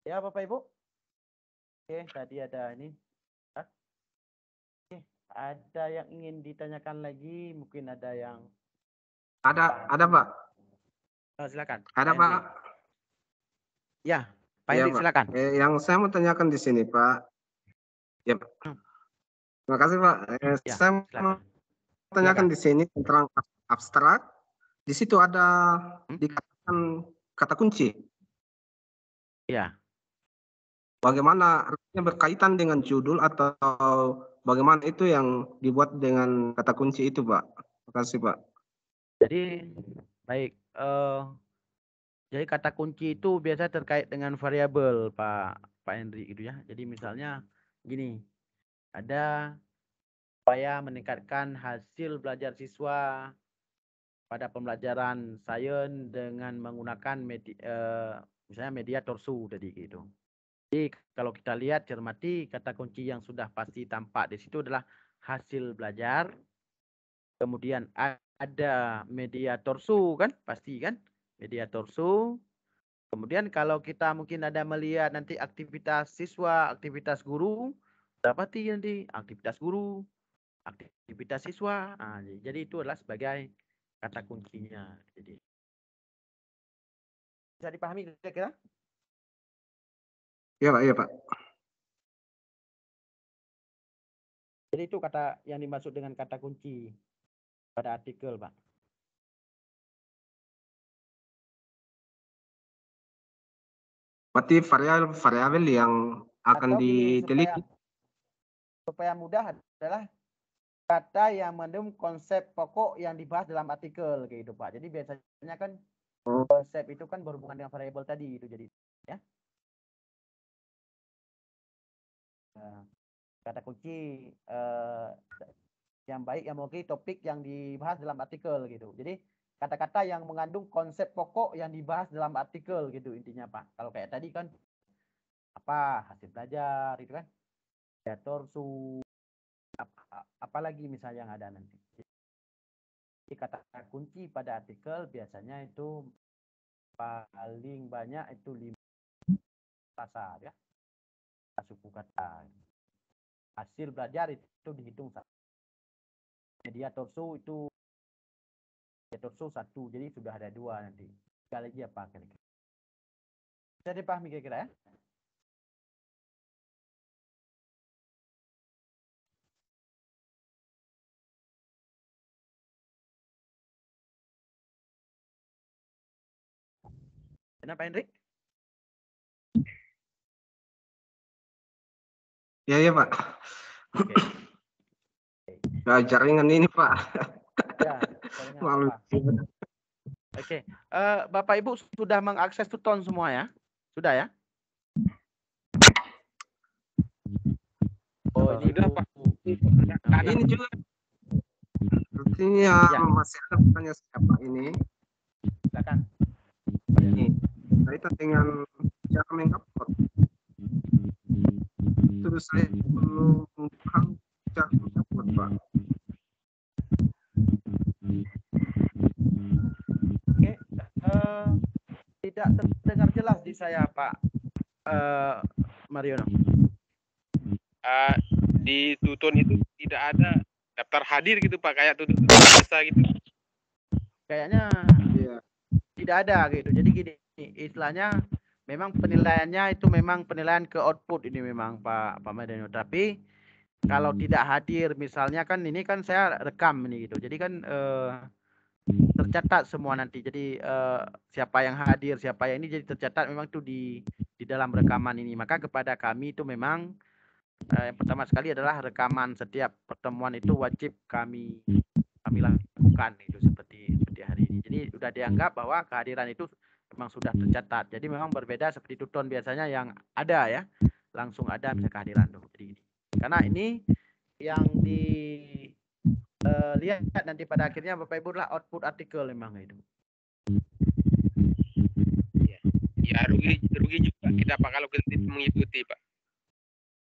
Ya, Bapak Ibu. Oke, tadi ada ini. Oke, ada yang ingin ditanyakan lagi? Mungkin ada yang Ada Pak. silakan. Ada Pak. Ya, Pak Ya, Hendrik, Pak. silakan. Yang saya mau tanyakan di sini, Pak. Ya, Pak. Terima kasih, Pak. Ya, Saya mau silakan. tanyakan di sini tentang abstrak. Di situ ada dikatakan kata kunci. Ya. Bagaimana artinya berkaitan dengan judul atau bagaimana itu yang dibuat dengan kata kunci itu, Pak? Terima kasih, Pak. Jadi, baik. Jadi kata kunci itu biasa terkait dengan variabel, Pak Hendrik gitu ya. Jadi misalnya gini, ada upaya meningkatkan hasil belajar siswa pada pembelajaran sains dengan menggunakan misalnya media torsu tadi gitu. Jadi kalau kita lihat cermati kata kunci yang sudah pasti tampak di situ adalah hasil belajar. Kemudian ada media torsu kan, pasti kan? Media torsu. Kemudian kalau kita mungkin ada melihat nanti aktivitas siswa, aktivitas guru, dapati nanti aktivitas guru, aktivitas siswa. Nah, jadi itu adalah sebagai kata kuncinya. Jadi bisa dipahami kira-kira? Iya, Pak. Iya, Pak. Jadi itu kata yang dimaksud dengan kata kunci pada artikel, Pak. Berarti variabel yang akan diteliti. Supaya mudah adalah kata yang mengandung konsep pokok yang dibahas dalam artikel gitu, Pak. Jadi biasanya kan konsep itu kan berhubungan dengan variabel tadi itu jadi ya. Kata kunci yang baik yang mewakili topik yang dibahas dalam artikel gitu. Jadi kata-kata yang mengandung konsep pokok yang dibahas dalam artikel gitu intinya, Pak. Kalau kayak tadi kan apa hasil belajar itu kan, ya torsu, apalagi misalnya yang ada nanti. Jadi kata kunci pada artikel biasanya itu paling banyak itu 5 kata ya. Suku kata. Hasil belajar itu dihitung satu. Media torsu itu media torsu 1, jadi sudah ada 2 nanti. Sekali lagi apa kira-kira? Bisa dipahami kira-kira ya? Kenapa Hendrik? Ya, Pak. Oke. Nah, jaringan ini, Pak. Ya, jaringan apa? Oke. Bapak Ibu sudah mengakses Tuton semua ya? Sudah ya? Oh, ini sudah, Pak. Ini juga artinya Ya. masih ada pertanyaan siapa ini? Silakan. Ini kaitan dengan cara mengupload. Terus saya belum paham cara mengupload, Pak. Oke, tidak terdengar jelas di saya, Pak Mariono. Di Tutun itu tidak ada daftar hadir gitu Pak, kayak Tutun biasa gitu. Kayaknya Iya. tidak ada gitu. Jadi gini, istilahnya memang penilaiannya itu memang penilaian ke output ini memang Pak Mariono. Tapi kalau tidak hadir, misalnya kan ini kan saya rekam ini gitu. Jadi kan tercatat semua nanti. Jadi siapa yang hadir, siapa yang ini jadi tercatat memang itu di dalam rekaman ini. Maka kepada kami itu memang yang pertama sekali adalah rekaman setiap pertemuan itu wajib kami lakukan itu seperti hari ini. Jadi sudah dianggap bahwa kehadiran itu memang sudah tercatat. Jadi memang berbeda seperti Tutun biasanya yang ada ya, langsung ada bisa kehadiran tuh. Jadi ini. Karena ini yang lihat nanti pada akhirnya Bapak Ibu adalah output artikel memang itu. Ya rugi juga kita Pak kalau kita mengikuti Pak.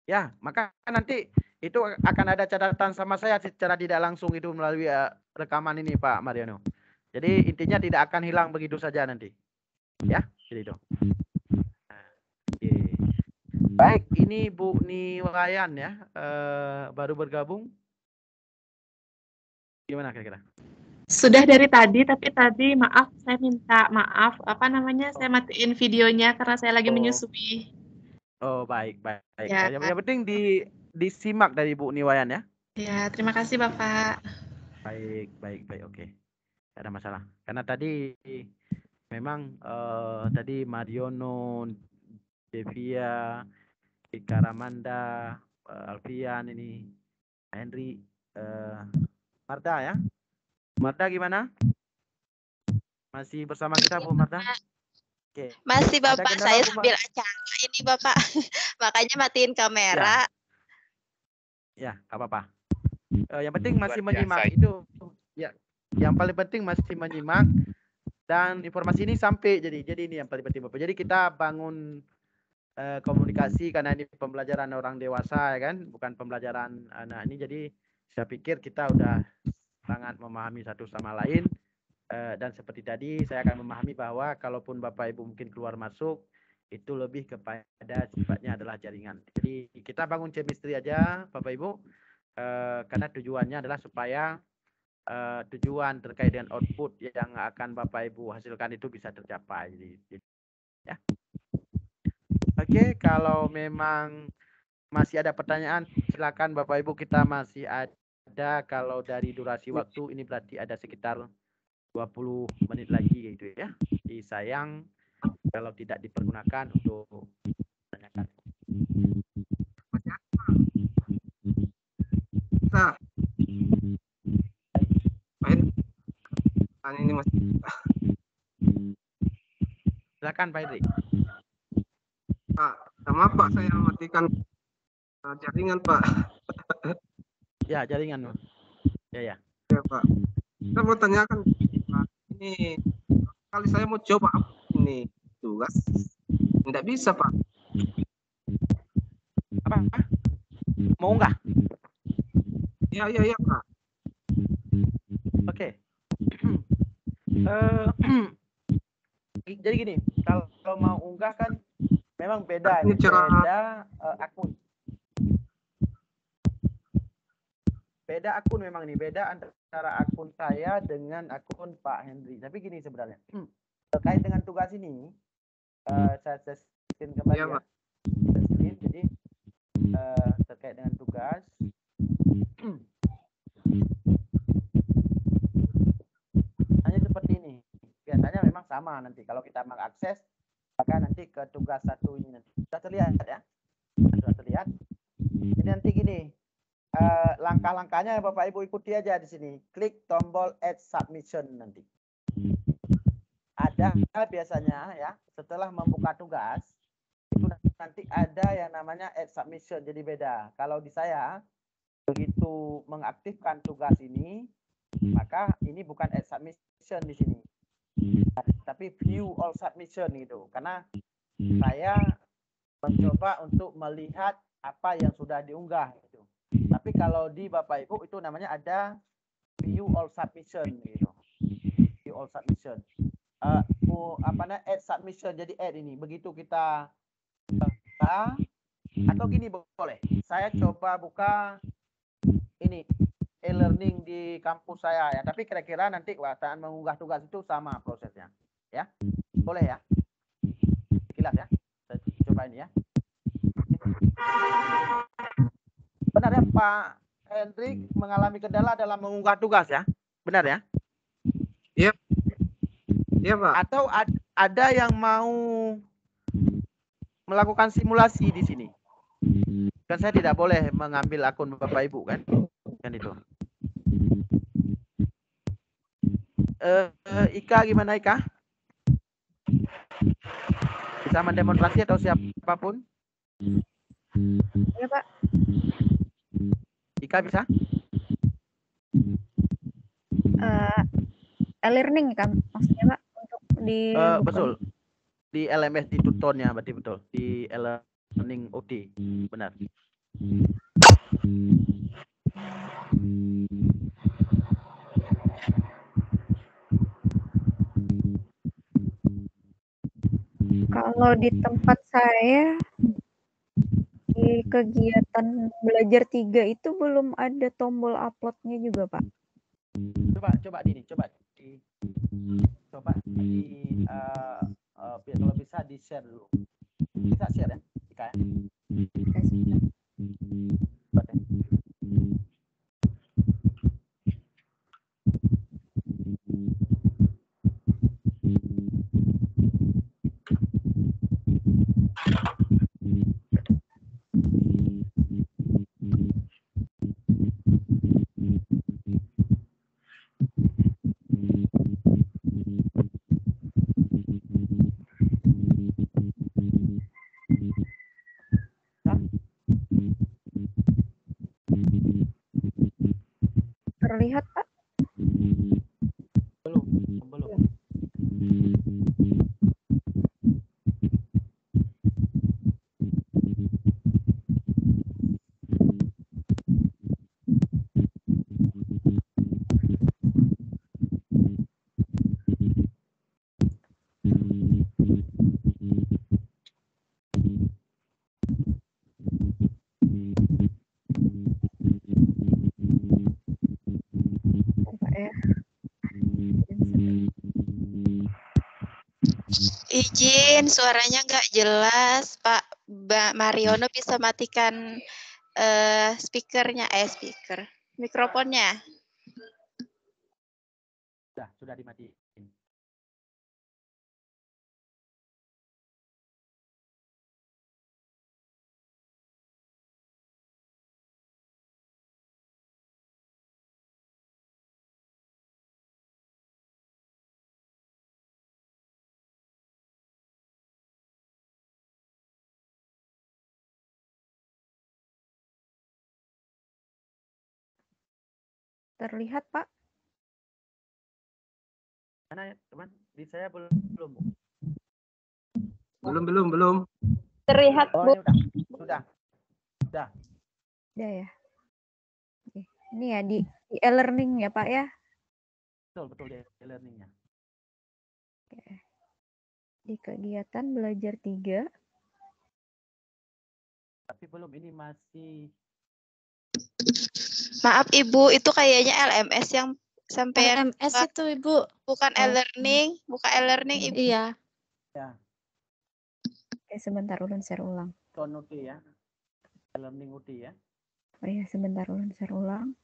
Ya, maka nanti itu akan ada catatan sama saya secara tidak langsung itu melalui rekaman ini Pak Mariono. Jadi intinya tidak akan hilang begitu saja nanti. Ya, jadi itu. Oke. Baik, ini Bu Niwayan ya, baru bergabung. Gimana kira-kira? Sudah dari tadi, tapi tadi maaf, saya minta maaf. Saya matiin videonya karena saya lagi menyusui. Oh, baik. Ya. Yang penting disimak dari Bu Niwayan ya. Ya, terima kasih Bapak. Baik, oke. Tidak ada masalah. Karena tadi memang tadi Mariono, Devia, Ika Ramanda, Alfian ini, Henry, Marta ya. Marta gimana? Masih bersama kita Bu Marta? Oke. Masih Bapak, saya sambil acara ini Bapak. Makanya matiin kamera. Ya, nggak apa-apa. Yang penting masih menyimak itu. Ya, yang paling penting masih menyimak dan informasi ini sampai. Jadi ini yang paling penting Bapak. Jadi kita bangun komunikasi karena ini pembelajaran orang dewasa ya kan, bukan pembelajaran anak ini. Jadi saya pikir kita udah sangat memahami satu sama lain. Dan seperti tadi saya akan memahami bahwa kalaupun Bapak Ibu mungkin keluar masuk itu lebih kepada sifatnya adalah jaringan. Jadi kita bangun chemistry aja Bapak Ibu, karena tujuannya adalah supaya tujuan terkait dengan output yang akan Bapak Ibu hasilkan itu bisa tercapai. Jadi ya. Oke, kalau memang masih ada pertanyaan silakan Bapak Ibu, kita masih ada. Kalau dari durasi waktu ini berarti ada sekitar 20 menit lagi gitu ya. Jadi sayang kalau tidak dipergunakan untuk menanyakan. Nah, ini Mas. Silakan Pak Hendri. Pak, sama Pak saya matikan jaringan Pak. Ya, jaringan. Ya. Ya Pak. Saya mau tanyakan Pak, ini kali saya mau coba ini tugas tidak bisa Pak. Apa? Mau nggak? Ya Pak. Oke. Jadi gini, kalau mau unggah kan memang beda, beda akun. Beda akun memang nih, beda antara akun saya dengan akun Pak Hendri. Tapi gini sebenarnya, terkait dengan tugas ini, saya screen kembali ya. Jadi terkait dengan tugas, hanya seperti ini. Biasanya memang sama nanti kalau kita mengakses, maka nanti ke tugas satu ini nanti sudah terlihat ya, sudah terlihat. Jadi nanti gini. Langkah-langkahnya Bapak Ibu ikuti aja di sini. Klik tombol Add Submission nanti. Ada biasanya ya, setelah membuka tugas itu nanti ada yang namanya Add Submission. Jadi beda. Kalau di saya begitu mengaktifkan tugas ini, maka ini bukan add submission di sini, tapi view all submission gitu. Karena saya mencoba untuk melihat apa yang sudah diunggah gitu. Tapi kalau di Bapak Ibu itu namanya ada view all submission gitu. View all submission. Add submission, jadi add ini. Begitu kita buka, atau gini boleh. Saya coba buka ini e-learning di kampus saya ya. Tapi kira-kira nanti saat mengunggah tugas itu sama prosesnya. Ya. Boleh ya? Sekilas ya. Saya coba ini ya. Benar ya Pak Hendrik mengalami kendala dalam mengunggah tugas ya? Benar ya? Iya. Iya Pak. Atau ada yang mau melakukan simulasi di sini? Kan saya tidak boleh mengambil akun Bapak Ibu kan? Kan itu. Ika gimana Ika? Bisa mendemonstrasi atau siapapun? Ya Pak. Ika bisa? E-learning kan maksudnya Pak untuk di betul. Di LMS di tutornya berarti betul. Di e-learning OT. Benar. Kalau di tempat saya di kegiatan belajar 3 itu belum ada tombol uploadnya juga Pak. Coba kalau bisa di share dulu. Bisa share ya, Ika ya? Terlihat Pak? Belum. Izin, suaranya nggak jelas, Pak Mariono bisa matikan mikrofonnya. Sudah dimatiin. Terlihat Pak? Mana ya teman? Di saya belum Bu. Belum. Terlihat Bu. Sudah. Udah ya. Oke. Ini ya di e-learning ya Pak ya? Betul di e-learningnya. Oke. Di kegiatan belajar 3. Tapi belum, ini masih. Maaf Ibu, itu kayaknya LMS yang sampai LMS itu Ibu. Bukan e-learning, bukan e-learning Ibu. Iya. Ya. Oke, sebentar ulun share ulang. UT ya. E-learning UT ya. Oh iya, sebentar ulun share ulang.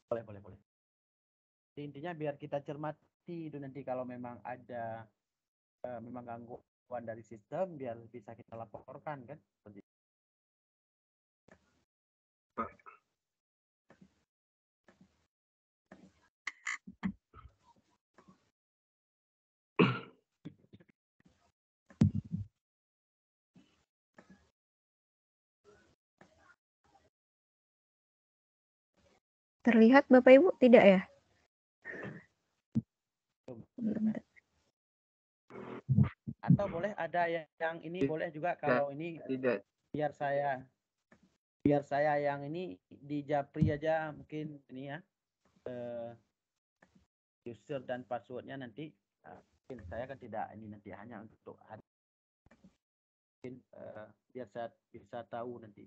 Boleh. Intinya biar kita cermati itu nanti kalau memang ada memang gangguan dari sistem, biar bisa kita laporkan kan. Terlihat Bapak Ibu? Tidak ya? Belum. Atau boleh ada yang ini boleh juga kalau ini Tidak. biar saya yang ini di Japri aja mungkin ini ya. User dan passwordnya nanti mungkin saya kan tidak ini nanti hanya untuk mungkin biar saya bisa tahu nanti.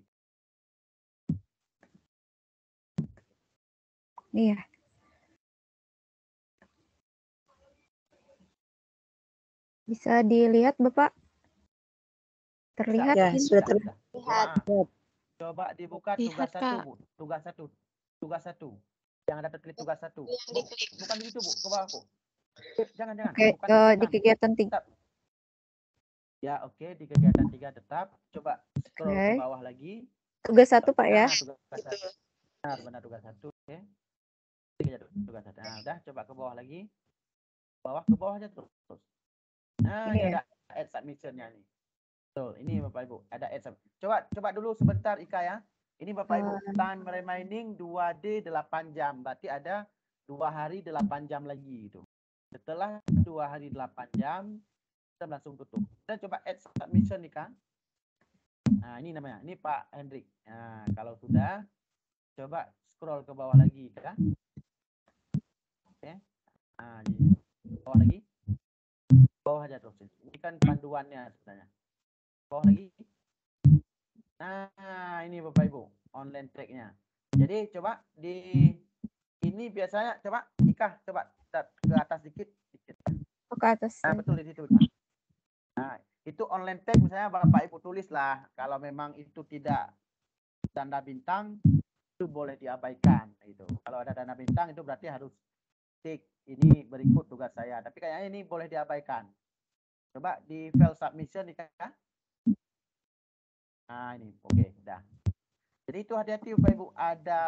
Iya. Bisa dilihat Bapak? Terlihat? Ya, sudah terlihat. Coba dibuka Lihat, tugas satu. Yang ada terklik tugas satu. Bukan di situ Bu, ke bawah Bu. Jangan. Oke, di kegiatan 3. Ya, oke, di kegiatan 3 tetap. Coba scroll ke bawah lagi. Tugas 1 Pak ya. Benar tugas 1. Oke. Tugas 1. Nah, udah coba ke bawah lagi. Ke bawah aja terus. Nah, ini ada add submission-nya nih. Tuh, ini Bapak Ibu, ada add submission. Coba dulu sebentar Ika ya. Ini Bapak Ibu, time remaining 2D 8 jam. Berarti ada 2 hari 8 jam lagi itu. Setelah 2 hari 8 jam, kita langsung tutup. Dan coba add submission nih Kak. Nah, ini namanya. Ini Pak Hendrik. Nah, kalau sudah, coba scroll ke bawah lagi Kak. Oke. Nah, bawah lagi. Bawah aja terus. Ini kan panduannya sebenarnya. Bawah lagi. Nah, ini Bapak Ibu, online track-nya. Jadi coba ini biasanya coba Ika coba ke atas dikit. Ke atas. Nah, betul di situ. Nah, itu online tag misalnya Bapak Ibu tulislah kalau memang itu tidak tanda bintang itu boleh diabaikan gitu. Kalau ada tanda bintang itu berarti harus tik ini berikut tugas saya. Tapi kayaknya ini boleh diabaikan. Coba di file submission nih Kak. Nah, ini oke, udah. Jadi itu hati-hati Bapak Ibu, ada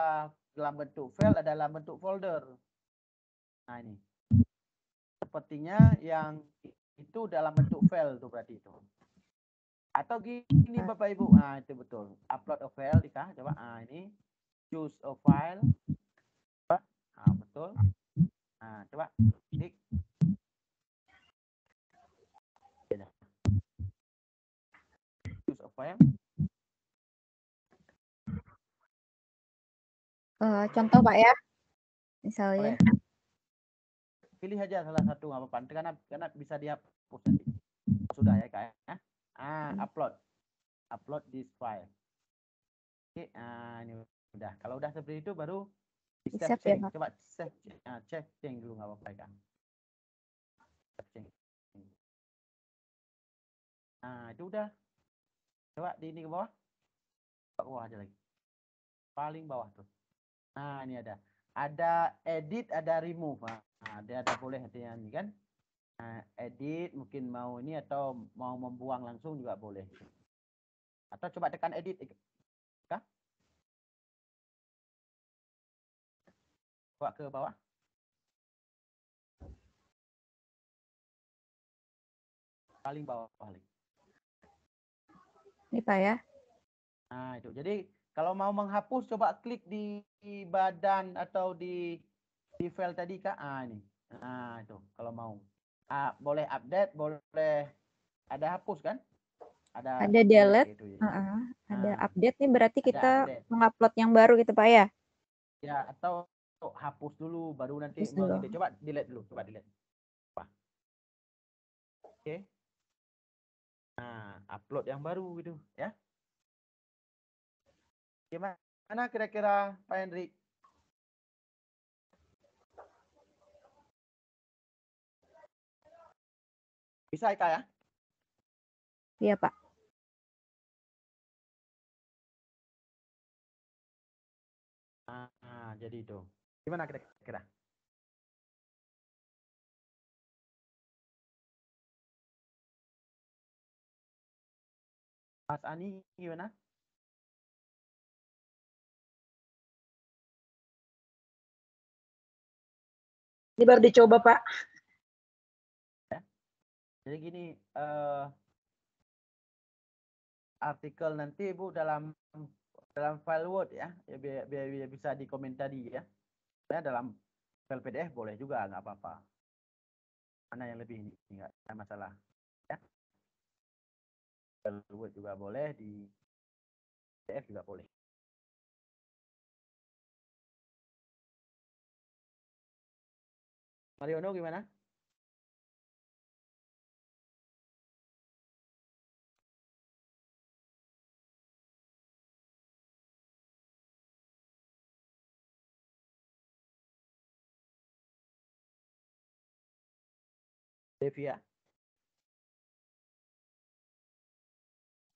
dalam bentuk file, ada dalam bentuk folder. Nah, ini. Sepertinya yang itu dalam bentuk file tuh berarti itu. Atau gini Bapak Ibu, nah itu betul. Upload a file, Dika, coba. Nah ini, choose a file. Coba. Nah, betul. Nah, coba. Klik. Choose a file. Contoh Pak ya, misalnya. Boleh. Pilih aja salah satu, nggak apa-apa. Karena bisa dihapus nanti. Sudah ya Kak ya. Upload this file. Oke, ini udah. Kalau udah seperti itu baru save change. Ya, coba save change dulu nggak apa-apa kan. Nah, itu udah. Coba di ini ke bawah. Ke bawah aja lagi. Paling bawah tuh. Nah, ini ada. Ada edit, ada remove. Nah, ada boleh artinya ini kan. Nah, edit mungkin mau ini atau mau membuang langsung juga boleh. Atau coba tekan edit. Kah? Coba ke bawah. Paling bawah paling. Ini Pak ya. Nah, itu. Jadi kalau mau menghapus coba klik di badan atau di file tadi Kak. Ini. Nah, itu kalau mau. Boleh update, boleh ada hapus kan? Ada delete. Gitu, ya. Ada update nih berarti kita mengupload yang baru gitu Pak ya. Ya, atau hapus dulu baru nanti mengedit. Coba delete dulu, coba delete. Oke. Nah, upload yang baru gitu ya. Gimana kira-kira Pak Hendrik? Bisa Ika ya? Iya Pak. Jadi itu. Gimana kira-kira? Mas Ani gimana? Ini baru dicoba Pak. Ya. Jadi gini, artikel nanti Ibu dalam file Word ya, biar bisa dikomentari ya. dalam file PDF boleh juga, nggak apa-apa. Mana yang lebih ini, nggak ada masalah. Ya. Word juga boleh, di PDF juga boleh. Mariono gimana? Devia?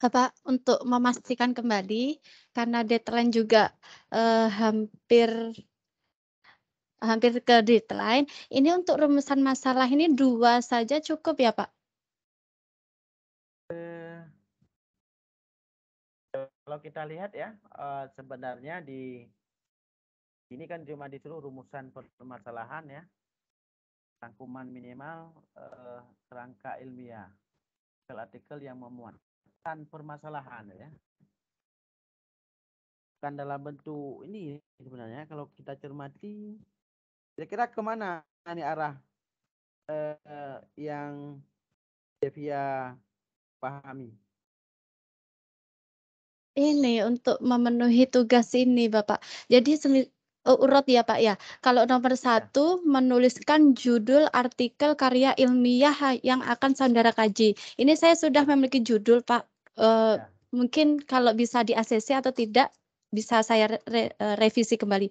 Bapak, untuk memastikan kembali, karena deadline juga hampir ke deadline, ini untuk rumusan masalah ini 2 saja cukup ya, Pak? Kalau kita lihat ya, sebenarnya di ini kan cuma disuruh rumusan permasalahan ya, rangkuman minimal kerangka ilmiah, artikel yang memuatkan permasalahan ya. Kan dalam bentuk ini sebenarnya kalau kita cermati, kira-kira kemana ini arah yang Devia pahami? Ini untuk memenuhi tugas ini, Bapak. Jadi urut ya, Pak ya. Kalau nomor 1 menuliskan judul artikel karya ilmiah yang akan saudara kaji. Ini saya sudah memiliki judul, Pak. Mungkin kalau bisa di ACC atau tidak, bisa saya revisi kembali.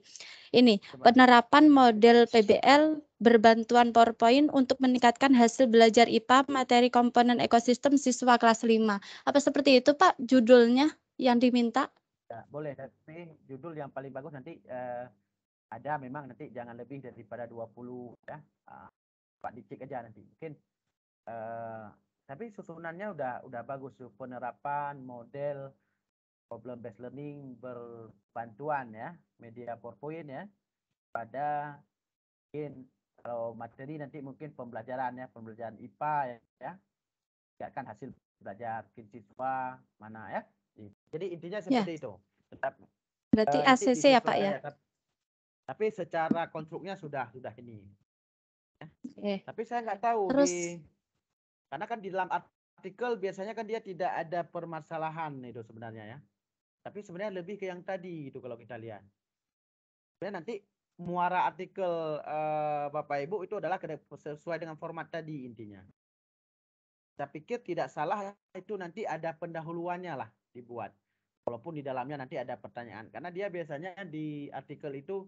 Ini, penerapan model PBL berbantuan PowerPoint untuk meningkatkan hasil belajar IPA materi komponen ekosistem siswa kelas 5. Apa seperti itu, Pak, judulnya yang diminta? Ya, boleh, tapi judul yang paling bagus nanti ada memang nanti jangan lebih daripada 20 ya. Pak dicek aja nanti. Mungkin tapi susunannya udah bagus tuh, penerapan model problem based learning berbantuan ya, media PowerPoint ya, pada mungkin kalau materi nanti mungkin pembelajaran ya, pembelajaran IPA ya, kan hasil belajar siswa mana ya. Jadi intinya seperti itu. Berarti ACC ya, Pak ya? Tapi secara konstruknya sudah ini. Ya. Tapi saya nggak tahu karena kan di dalam artikel biasanya kan dia tidak ada permasalahan itu sebenarnya ya. Tapi sebenarnya lebih ke yang tadi gitu kalau kita lihat. Sebenarnya nanti muara artikel Bapak Ibu itu adalah sesuai dengan format tadi intinya. Saya pikir tidak salah itu nanti ada pendahuluannya lah dibuat. Walaupun di dalamnya nanti ada pertanyaan. Karena dia biasanya di artikel itu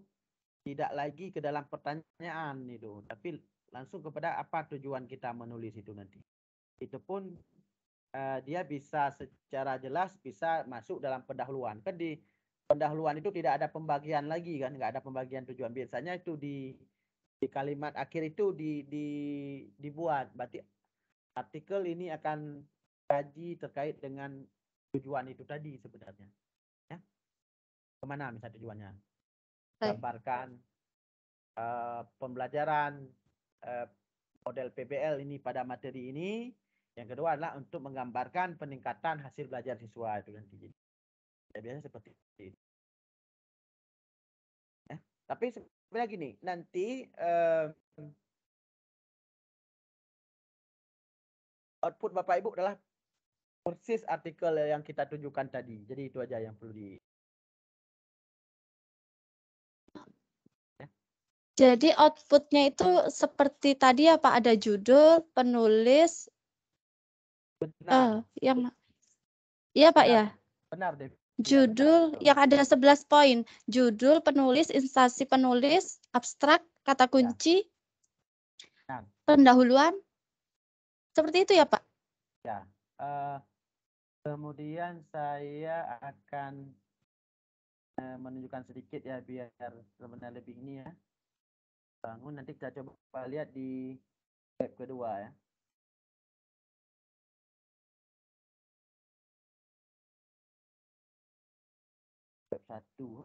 tidak lagi ke dalam pertanyaan itu. Tapi langsung kepada apa tujuan kita menulis itu nanti. Itu pun dia bisa secara jelas bisa masuk dalam pendahuluan. Kan di pendahuluan itu tidak ada pembagian lagi kan. Nggak ada pembagian tujuan. Biasanya itu di kalimat akhir itu dibuat. Berarti artikel ini akan kaji terkait dengan tujuan itu tadi sebenarnya. Ya. Kemana misalnya tujuannya? Gambarkan pembelajaran model PBL ini pada materi ini. Yang kedua adalah untuk menggambarkan peningkatan hasil belajar siswa itu nanti. Ya, biasanya seperti itu. Ya. Tapi sebenarnya gini, nanti output Bapak Ibu adalah persis artikel yang kita tunjukkan tadi. Jadi itu aja yang perlu di. Ya. Jadi outputnya itu seperti tadi ya Pak, ada judul, penulis. Benar. Iya Pak ya. Benar deh. Judul yang ada 11 poin. Judul, penulis, instansi penulis, abstrak, kata kunci, pendahuluan. Seperti itu ya Pak? Ya. Kemudian saya akan menunjukkan sedikit ya biar sebenarnya lebih ini ya. Bangun nanti kita coba lihat di web kedua ya. Web 1.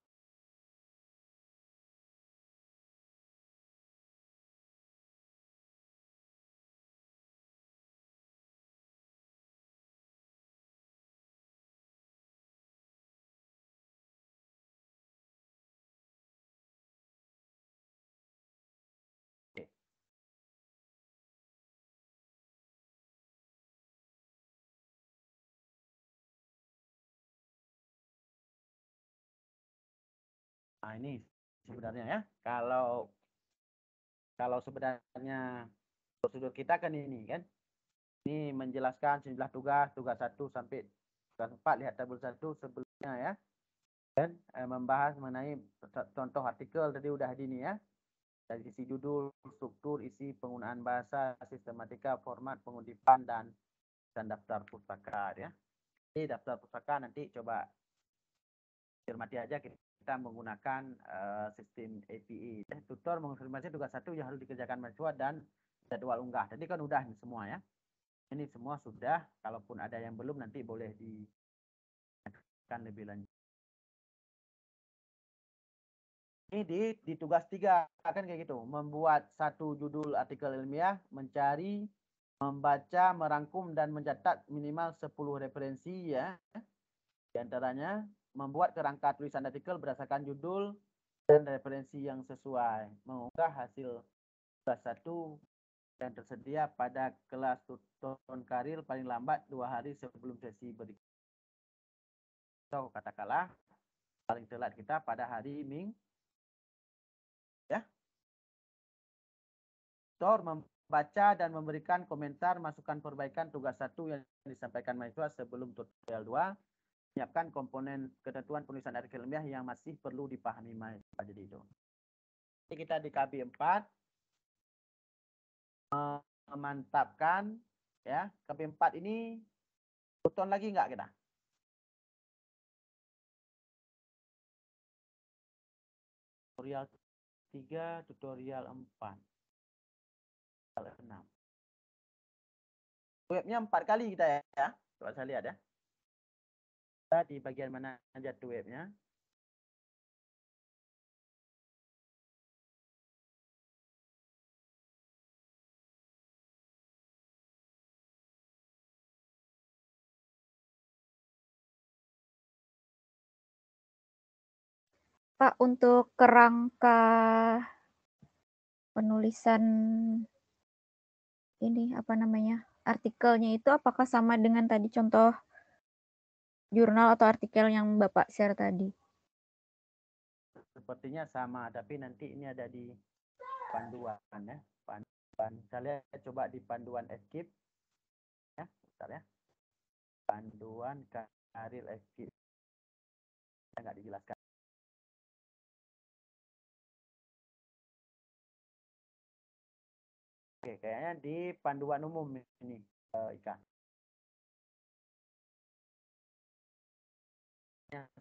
Nah, ini sebenarnya ya. Kalau sebenarnya prosedur kita kan ini kan. Ini menjelaskan sejumlah tugas 1 sampai tugas 4, lihat tabel 1 sebelumnya ya. Dan membahas mengenai contoh artikel tadi udah di ini ya. Dari sisi judul, struktur, isi, penggunaan bahasa, sistematika, format, pengundipan, dan daftar pustaka ya. Jadi daftar pustaka nanti coba cermati aja kita menggunakan sistem API. Tutor mengonfirmasi tugas 1 yang harus dikerjakan mahasiswa dan jadwal unggah. Tadi kan udah ini semua ya. Ini semua sudah, kalaupun ada yang belum nanti boleh ditanyakan lebih lanjut. Ini di tugas 3 kan kayak gitu, membuat satu judul artikel ilmiah, mencari, membaca, merangkum dan mencatat minimal 10 referensi ya. Di antaranya membuat kerangka tulisan artikel berdasarkan judul dan referensi yang sesuai, mengunggah hasil tugas 1 dan tersedia pada kelas tutor karir paling lambat 2 hari sebelum sesi berikutnya. So, katakanlah paling telat kita pada hari Minggu. Ya. Tutor membaca dan memberikan komentar masukan perbaikan tugas 1 yang disampaikan mahasiswa sebelum tutorial 2. Menyiapkan komponen ketentuan penulisan artikel ilmiah yang masih perlu dipahami mahasiswa. Jadi itu. Jadi kita di KB 4 memantapkan ya. KB 4 ini tuton lagi enggak kita? Tutorial 3, tutorial 4. 6. Webnya 4 kali kita ya. Coba saya lihat ya. Kita di bagian mana aja tuh webnya. Pak, untuk kerangka penulisan ini apa namanya artikelnya itu apakah sama dengan tadi contoh jurnal atau artikel yang Bapak share tadi? Sepertinya sama, tapi nanti ini ada di panduan ya. Saya coba di panduan Escape ya, bentar ya. Panduan karir Escape. Enggak dijelaskan. Oke, kayaknya di panduan umum ini, Ika.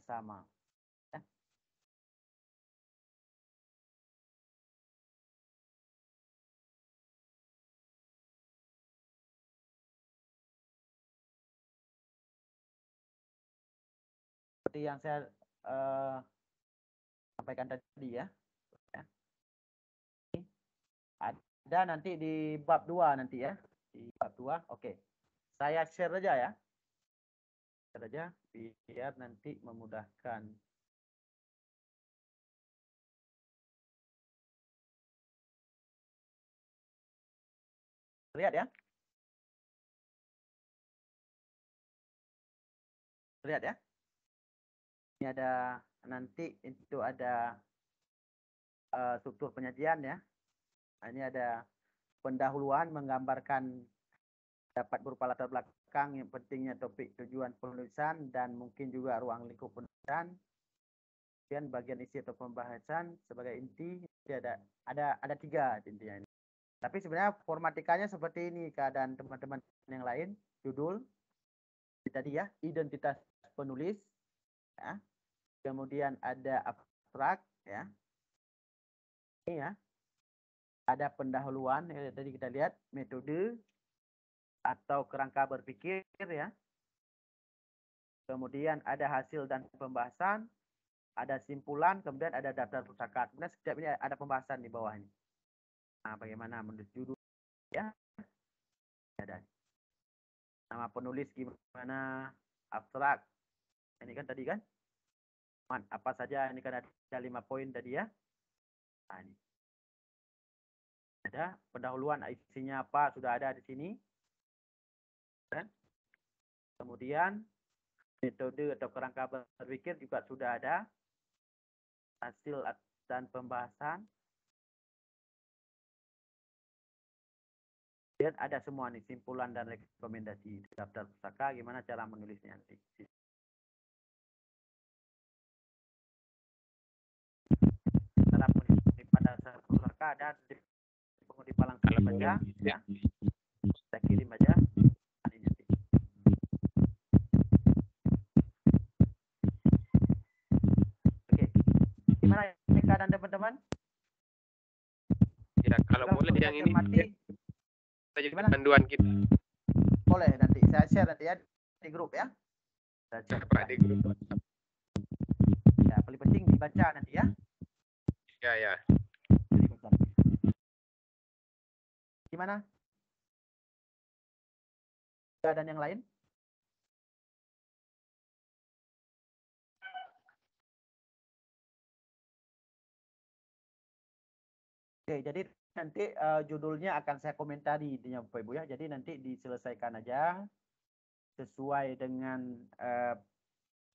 Sama. Ya. Seperti yang saya sampaikan tadi ya. Ada nanti di bab 2 nanti ya. Di bab 2. Oke. Saya share aja ya. Share aja biar nanti memudahkan. Lihat ya. Lihat ya. Ini ada nanti itu ada struktur penyajian ya. Nah, ini ada pendahuluan menggambarkan dapat berupa latar belakang yang pentingnya topik tujuan penulisan dan mungkin juga ruang lingkup penulisan. Kemudian bagian isi atau pembahasan sebagai inti ada 3 intinya ini. Tapi sebenarnya formatikanya seperti ini keadaan teman-teman yang lain. Judul tadi ya, identitas penulis ya. Kemudian ada abstrak ya. Ini ya. Ada pendahuluan ya, tadi kita lihat metode atau kerangka berpikir ya. Kemudian ada hasil dan pembahasan, ada simpulan, kemudian ada daftar pustaka. Kemudian setiap ini ada pembahasan di bawahnya. Nah, bagaimana menulis judul ya. Ada nama penulis gimana, abstrak. Ini kan tadi kan. Apa saja ini kan ada 5 poin tadi ya. Nah, ini. Ada pendahuluan isinya apa sudah ada di sini. Dan kemudian metode atau kerangka berpikir juga sudah ada. hasil dan pembahasan. Lihat ada semua nih simpulan dan rekomendasi daftar pustaka, gimana cara menulisnya nanti. Dalam pada dasar pustaka ada di Palang Kalibata ya. Kita kirim aja. Oke. Gimana keadaan teman-teman? Ya, kalau boleh yang ini kita jadi panduan kita. Boleh nanti saya share nanti ya di grup ya. Saya share di grup. Ya, paling penting dibaca nanti ya. Ya. Gimana? Dan yang lain? Oke, jadi nanti judulnya akan saya komentari intinya Bapak Ibu ya. Jadi nanti diselesaikan aja sesuai dengan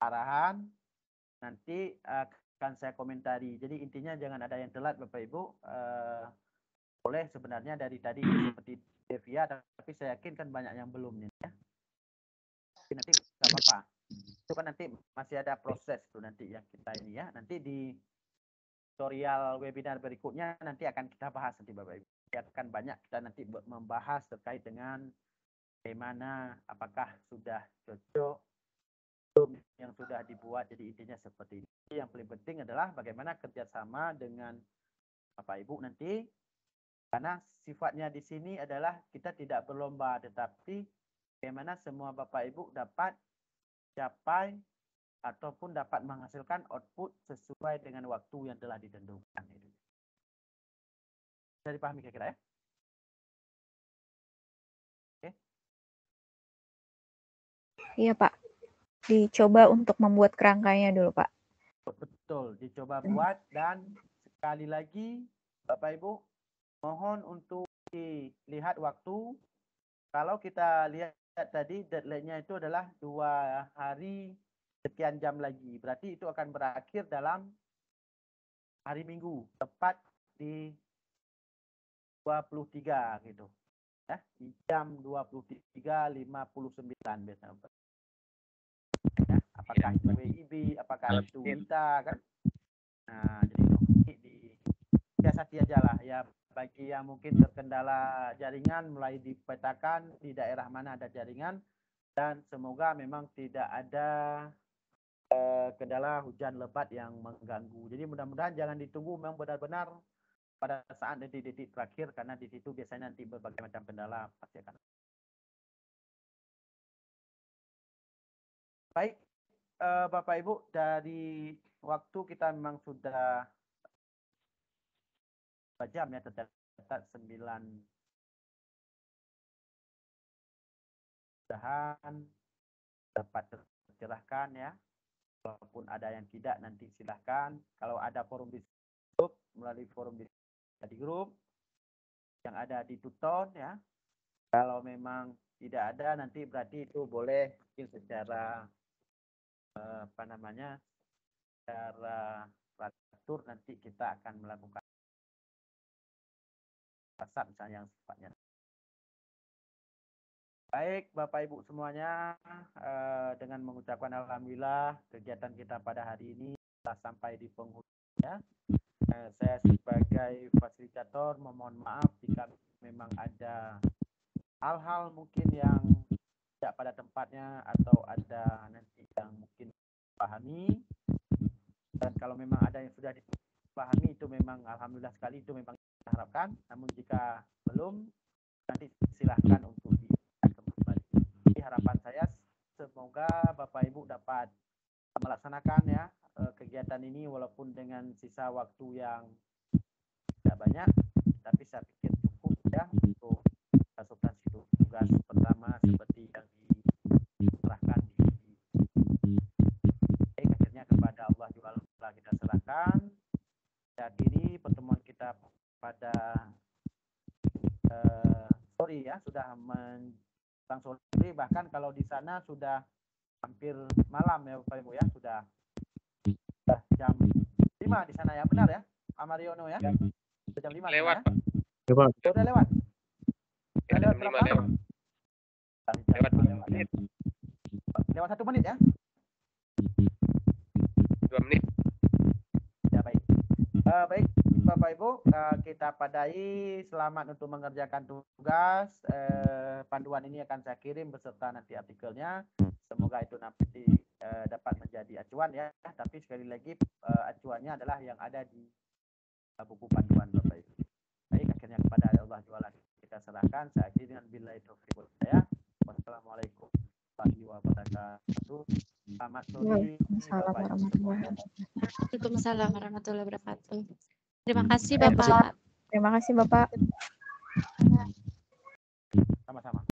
arahan. Nanti akan saya komentari. Jadi intinya jangan ada yang telat Bapak Ibu. Boleh sebenarnya dari tadi seperti Devia, tapi saya yakin kan banyak yang belum nih ya. Jadi nanti nggak apa-apa. Itu kan nanti masih ada proses tuh nanti yang kita ini ya. Nanti di tutorial webinar berikutnya nanti akan kita bahas nanti Bapak Ibu. Akan banyak kita nanti membahas terkait dengan bagaimana apakah sudah cocok yang sudah dibuat. Jadi intinya seperti ini. Yang paling penting adalah bagaimana kerjasama dengan Bapak Ibu nanti. Karena sifatnya di sini adalah kita tidak berlomba, tetapi bagaimana semua Bapak Ibu dapat capai ataupun dapat menghasilkan output sesuai dengan waktu yang telah ditentukan. Bisa dipahami kira-kira ya? Oke. Iya Pak, dicoba untuk membuat kerangkanya dulu Pak. Betul, dicoba buat dan sekali lagi Bapak Ibu mohon untuk dilihat waktu. Kalau kita lihat tadi deadline-nya itu adalah 2 hari sekian jam lagi. Berarti itu akan berakhir dalam hari Minggu, tepat di 23 gitu. Ya, di jam 23.59 biasanya. Ya, apakah itu WIB, apakah itu kita kan. Nah, jadi siasati aja lah ya. Bagi yang mungkin terkendala jaringan, mulai dipetakan di daerah mana ada jaringan, dan semoga memang tidak ada kendala hujan lebat yang mengganggu. Jadi mudah-mudahan jangan ditunggu memang benar-benar pada saat detik-detik terakhir, karena di situ biasanya nanti berbagai macam kendala pasti akan. Baik, Bapak Ibu, dari waktu kita memang sudah jam ya, tercatat 9 dapat tercerahkan ya. Walaupun ada yang tidak nanti silahkan. Kalau ada forum di grup, melalui forum di grup yang ada di Tuton ya. Kalau memang tidak ada nanti berarti itu boleh mungkin secara secara teratur nanti kita akan melakukan WhatsApp misalnya yang sifatnya. Baik Bapak Ibu semuanya, dengan mengucapkan alhamdulillah kegiatan kita pada hari ini telah sampai di penghujung ya. Saya sebagai fasilitator memohon maaf jika memang ada hal-hal mungkin yang tidak pada tempatnya atau ada nanti yang mungkin dipahami. Dan kalau memang ada yang sudah dipahami itu memang alhamdulillah sekali, itu memang kita harapkan. Namun jika belum, nanti silahkan untuk kembali. Jadi harapan saya semoga Bapak Ibu dapat melaksanakan ya kegiatan ini walaupun dengan sisa waktu yang tidak banyak, tapi saya pikir cukup ya untuk substansi tugas pertama seperti yang diserahkan di akhirnya kepada Allah juga kita serahkan. Dan akhiri pertemuan kita pada sore ya, sudah menjelang sore, bahkan kalau di sana sudah hampir malam ya Bapak Ibu ya, sudah jam 5 di sana ya, benar ya, Amariono ya? Jam 5 lewat, ya? Pak. Sudah lewat? Sudah lewat Jam 5 berapa? lewat. Lewat 2 menit. Lewat 1 menit ya? 2 menit. Ya, baik. Baik, Bapak Ibu, kita padai. Selamat untuk mengerjakan tugas. Panduan ini akan saya kirim beserta nanti artikelnya. Semoga itu nanti dapat menjadi acuan ya. Tapi sekali lagi acuannya adalah yang ada di buku panduan Bapak Ibu. Baik, akhirnya kepada Allah Ta'ala kita serahkan. Saya akhiri dengan billahi taufiq wal hidayah. Wassalamualaikum warahmatullahi wabarakatuh. Selamat sore. Waalaikumsalam warahmatullahi wabarakatuh. Terima kasih Bapak. Terima kasih Bapak. Sama-sama.